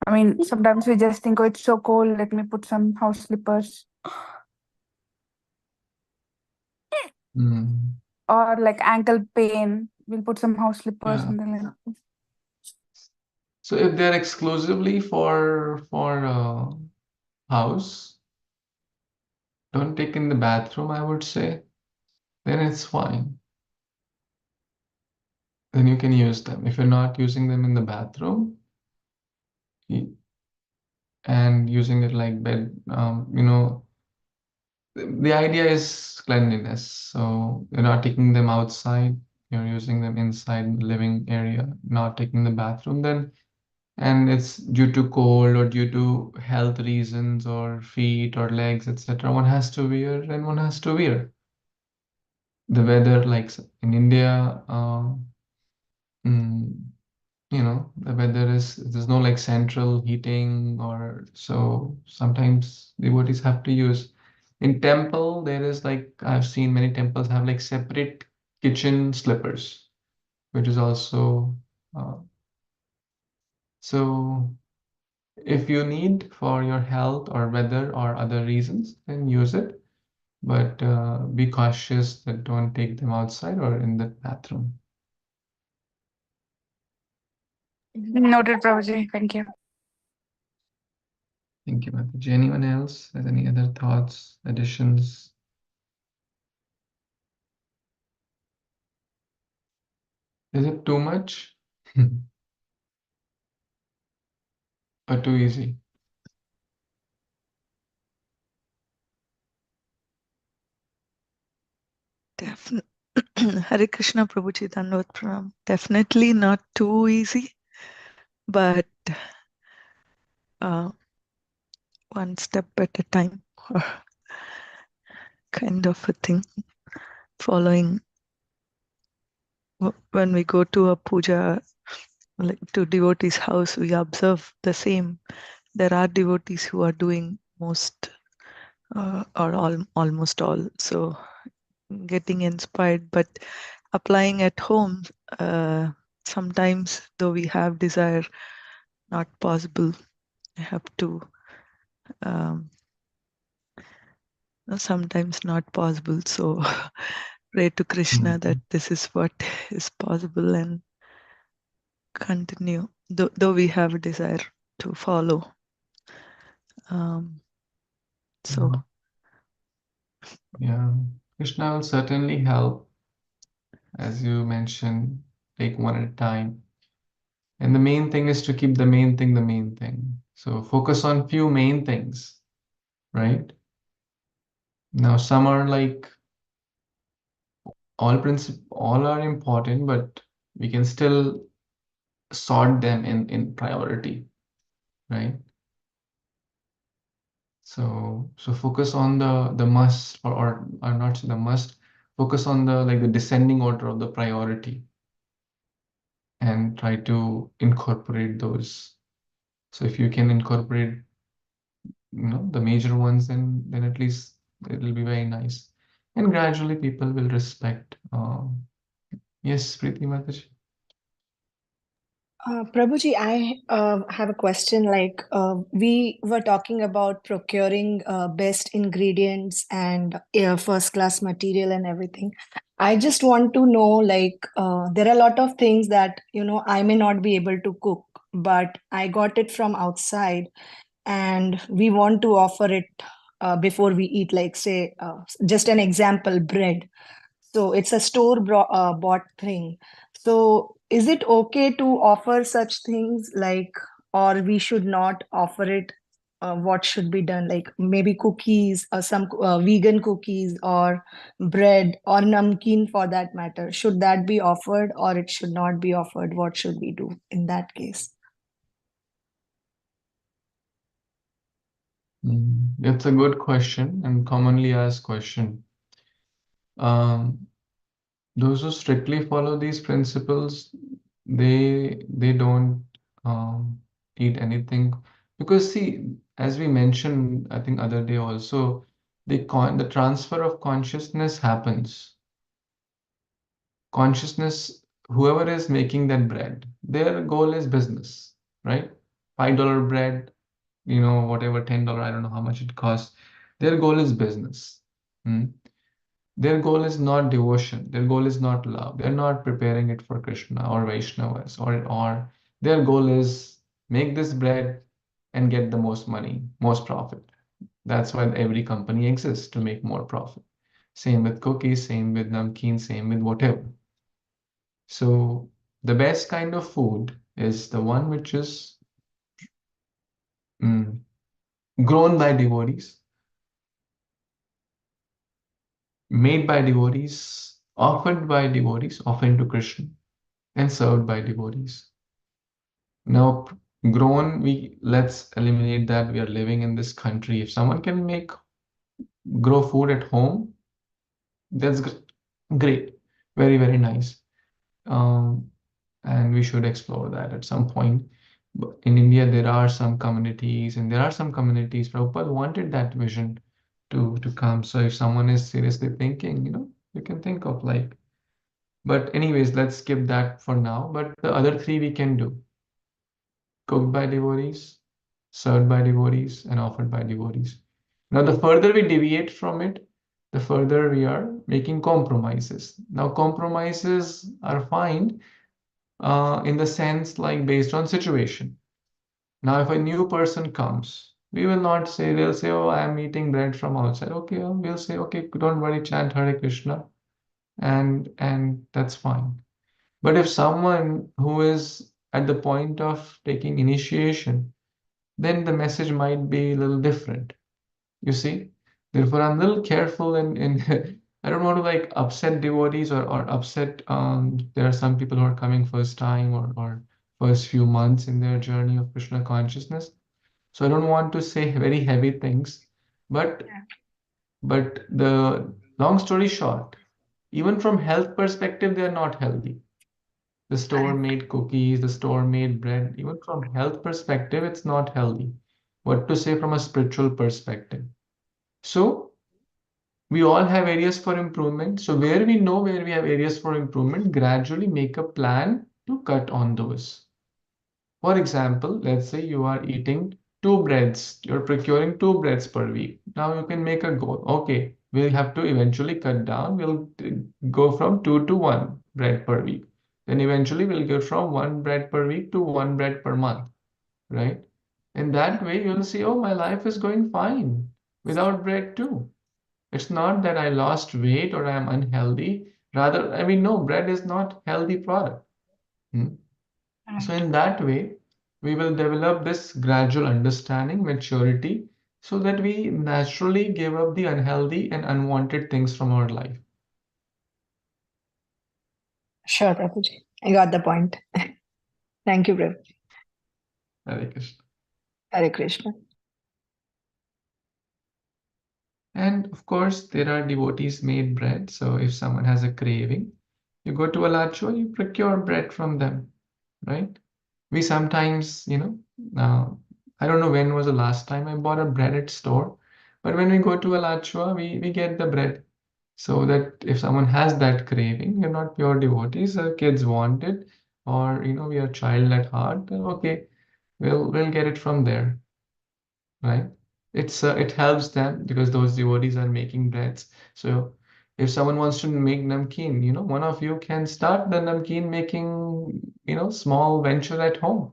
I mean, sometimes we just think, oh, it's so cold, let me put some house slippers. Or like ankle pain, we'll put some house slippers,
yeah.
something like that.
So if they're exclusively for house, don't take in the bathroom, I would say, then it's fine. Then you can use them. If you're not using them in the bathroom and using it like bed, the idea is cleanliness. So you're not taking them outside, you're using them inside the living area, not taking the bathroom then. And it's due to cold or due to health reasons or feet or legs, etc. One has to wear, and one has to wear. The weather, like in India, the weather there's no like central heating, or so sometimes devotees have to use. In temple, there is like I've seen many temples have like separate kitchen slippers, which is also so if you need for your health or weather or other reasons, then use it. But be cautious that don't take them outside or in the bathroom.
Noted, Prabhuji. Thank you.
Thank you, Mataji. Anyone else has any other thoughts, additions? Is it too much? Or too easy?
Hare Krishna Prabhuji, Dandavat Pranam. Definitely not too easy. but one step at a time, kind of a thing. Following when we go to a puja, like to devotees' house, we observe the same. There are devotees who are doing most or almost all. So getting inspired, but applying at home, sometimes though we have desire, not possible. I have to sometimes not possible. So pray to Krishna that this is what is possible and continue, though we have a desire to follow. So
Yeah, Krishna will certainly help, as you mentioned, take one at a time. And the main thing is to keep the main thing the main thing. So focus on few main things, right? Now some are like all are important, but we can still sort them in priority, right? So focus on the must or not the must, focus on the like the descending order of the priority and try to incorporate those. So if you can incorporate, the major ones, then at least it'll be very nice. And gradually people will respect. Yes, Preeti Mataji.
Prabhuji, I have a question. Like, we were talking about procuring best ingredients and first-class material and everything. I just want to know, like, there are a lot of things that, I may not be able to cook, but I got it from outside, and we want to offer it before we eat, like, say, just an example, bread. So it's a bought thing. So is it okay to offer such things, like, or we should not offer it? What should be done? Like maybe cookies or some vegan cookies or bread or namkeen for that matter. Should that be offered or it should not be offered? What should we do in that case?
That's a good question and commonly asked question. Those who strictly follow these principles, they don't eat anything, because see, as we mentioned, I think other day also, the transfer of consciousness happens. Consciousness, whoever is making that bread, their goal is business, right? $5 bread, whatever, $10, I don't know how much it costs. Their goal is business. Hmm. Their goal is not devotion. Their goal is not love. They're not preparing it for Krishna or Vaishnavas, or their goal is make this bread and get the most money, most profit. That's why every company exists, to make more profit. Same with cookies, same with namkeen, same with whatever. So the best kind of food is the one which is grown by devotees, made by devotees, offered by devotees, offered to Krishna, and served by devotees. Now, grown, let's eliminate that. We are living in this country. If someone can grow food at home, that's great. Very, very nice. And we should explore that at some point. But in India, there are some communities, and there are some communities. Prabhupada wanted that vision to come. So if someone is seriously thinking, you can think of like. But anyways, let's skip that for now. But the other three we can do: cooked by devotees, served by devotees, and offered by devotees. Now, the further we deviate from it, the further we are making compromises. Now, compromises are fine in the sense like based on situation. Now, if a new person comes, we will not say, they'll say, oh, I am eating bread from outside. Okay, we'll say, okay, don't worry, chant Hare Krishna, and that's fine. But if someone who is at the point of taking initiation, then the message might be a little different. You see? Therefore, I'm a little careful in I don't want to like upset devotees or upset there are some people who are coming first time or first few months in their journey of Krishna consciousness. So I don't want to say very heavy things, but the long story short, even from health perspective, they are not healthy. The store-made cookies, the store-made bread, even from health perspective, it's not healthy. What to say from a spiritual perspective? So we all have areas for improvement. So where we know where we have areas for improvement, gradually make a plan to cut on those. For example, let's say you are eating two breads, you're procuring two breads per week. Now you can make a goal. Okay, we'll have to eventually cut down. We'll go from two to one bread per week. Then eventually we'll go from one bread per week to one bread per month, right? In that way, you'll see, oh, my life is going fine without bread too. It's not that I lost weight or I am unhealthy. Rather, I mean, no, bread is not healthy product. Hmm. So in that way, we will develop this gradual understanding, maturity, so that we naturally give up the unhealthy and unwanted things from our life.
Sure, Prabhuji. I got the point. Thank you, Prabhuji.
Hare Krishna.
Hare Krishna.
And of course, there are devotees made bread. So if someone has a craving, you go to a lachua, you procure bread from them, right? We sometimes, I don't know when was the last time I bought a bread at store, but when we go to a lachua, we get the bread. So that if someone has that craving, we're not pure devotees, kids want it, or we are child at heart, then okay, we'll get it from there, right? It helps them because those devotees are making breads. So if someone wants to make namkeen, one of you can start the namkeen making, small venture at home.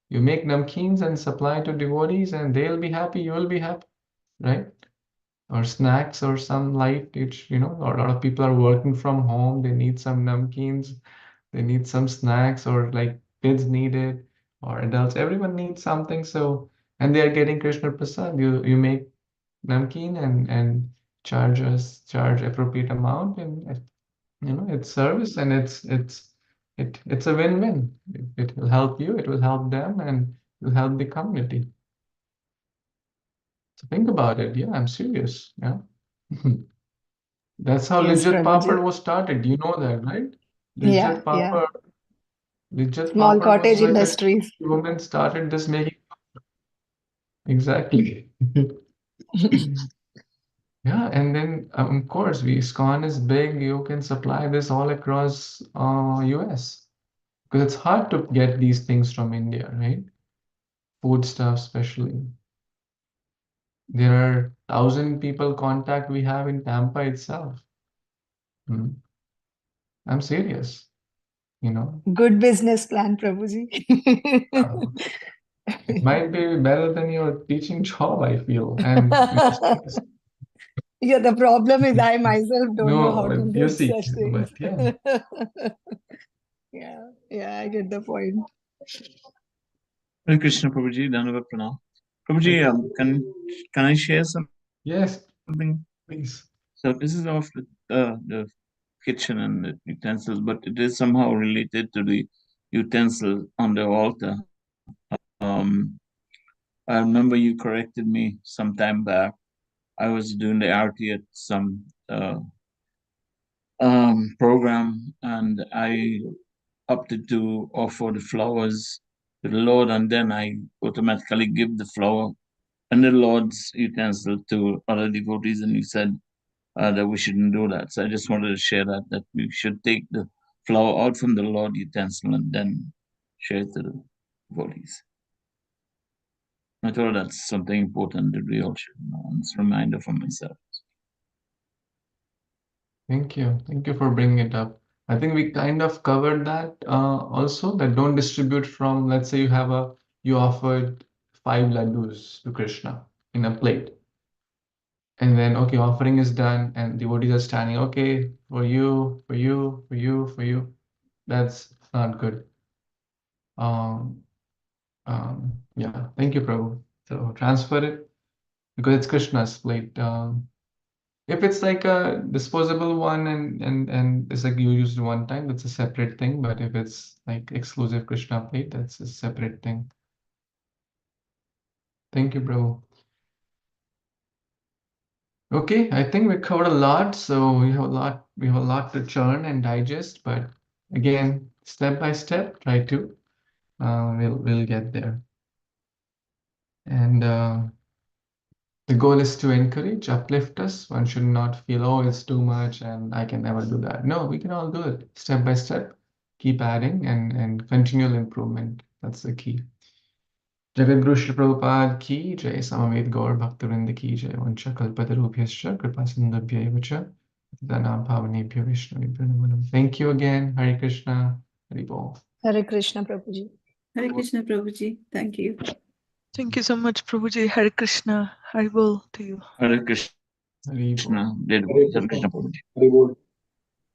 You make namkeens and supply to devotees, and they'll be happy, you'll be happy, right? Or snacks or some light, which, a lot of people are working from home, they need some namkeens, they need some snacks, or like kids need it, or adults, everyone needs something. So, and they are getting Krishna Prasad. You make namkeen and charge appropriate amount, and it's service, and it's a win-win. It will help you, it will help them, and it will help the community. So think about it. Yeah, I'm serious. Yeah. That's how
Yes,
Lijjat Papad
Prabhuji.
was started. You know that, right?
Yeah,
Lijjat
yeah.
Papad. Lijjat
Small
Papad was
cottage
like a
industries.
woman started this making. Exactly. Yeah, and then of course, Iskcon is big. You can supply this all across US because it's hard to get these things from India, right? Food stuff, especially. There are 1,000 people contact we have in Tampa itself. Hmm. I'm serious, you know.
Good business plan, Prabhuji.
Uh, It might be better than your teaching job, I feel. And serious.
Yeah, the problem is I myself don't know how
No,
to
you
make
see,
such things.
but yeah,
Yeah, yeah, I get the point.
Hare Krishna, Prabhuji, Dhanavad Pranam. Prabhuji, can I share
yes,
something?
please.
So this is of the kitchen and the utensils, but it is somehow related to the utensil on the altar. Um, I remember you corrected me some time back. I was doing the RT at some program, and I opted to offer the flowers to the Lord, and then I automatically give the flower and the Lord's utensil to other devotees, and you said that we shouldn't do that. So I just wanted to share that we should take the flower out from the Lord utensil and then share it to the devotees. I thought that's something important that we all should know. And it's a reminder for myself.
Thank you. Thank you for bringing it up. I think we kind of covered that also, that don't distribute from, let's say you offered 5 laddus to Krishna in a plate. And then, okay, offering is done and devotees are standing, okay, for you, for you, for you, for you. That's not good. Yeah, thank you, Prabhu. So transfer it because it's Krishna's plate. If it's like a disposable one and it's like you used one time, that's a separate thing. But if it's like exclusive Krishna plate, that's a separate thing. Thank you, bro. Okay, I think we covered a lot, so we have a lot to churn and digest, but again, step by step, try to we'll get there. And the goal is to encourage, uplift us. One should not feel, oh, it's too much and I can never do that. No, we can all do it step by step. Keep adding and continual improvement. That's the key. Jagadguru Śrīla Prabhupada ki jai, Samaved Gaur Bhaktivinoda ki jai, Vancha Kalpatarubhyascha Kripa Sindhubhya Vacha Danam Pavanebhyo Vaishnavebhyo Namo Namaः. Thank you again. Hare Krishna. Hari Bol.
Hare Krishna, Prabhuji.
Hare Krishna, Prabhuji. Thank you.
Thank you so much, Prabhuji. Hare Krishna. Haribol to you.
Hare Krishna.
Hari Bol.
Hare Krishna, Prabhuji.
Hari Bol.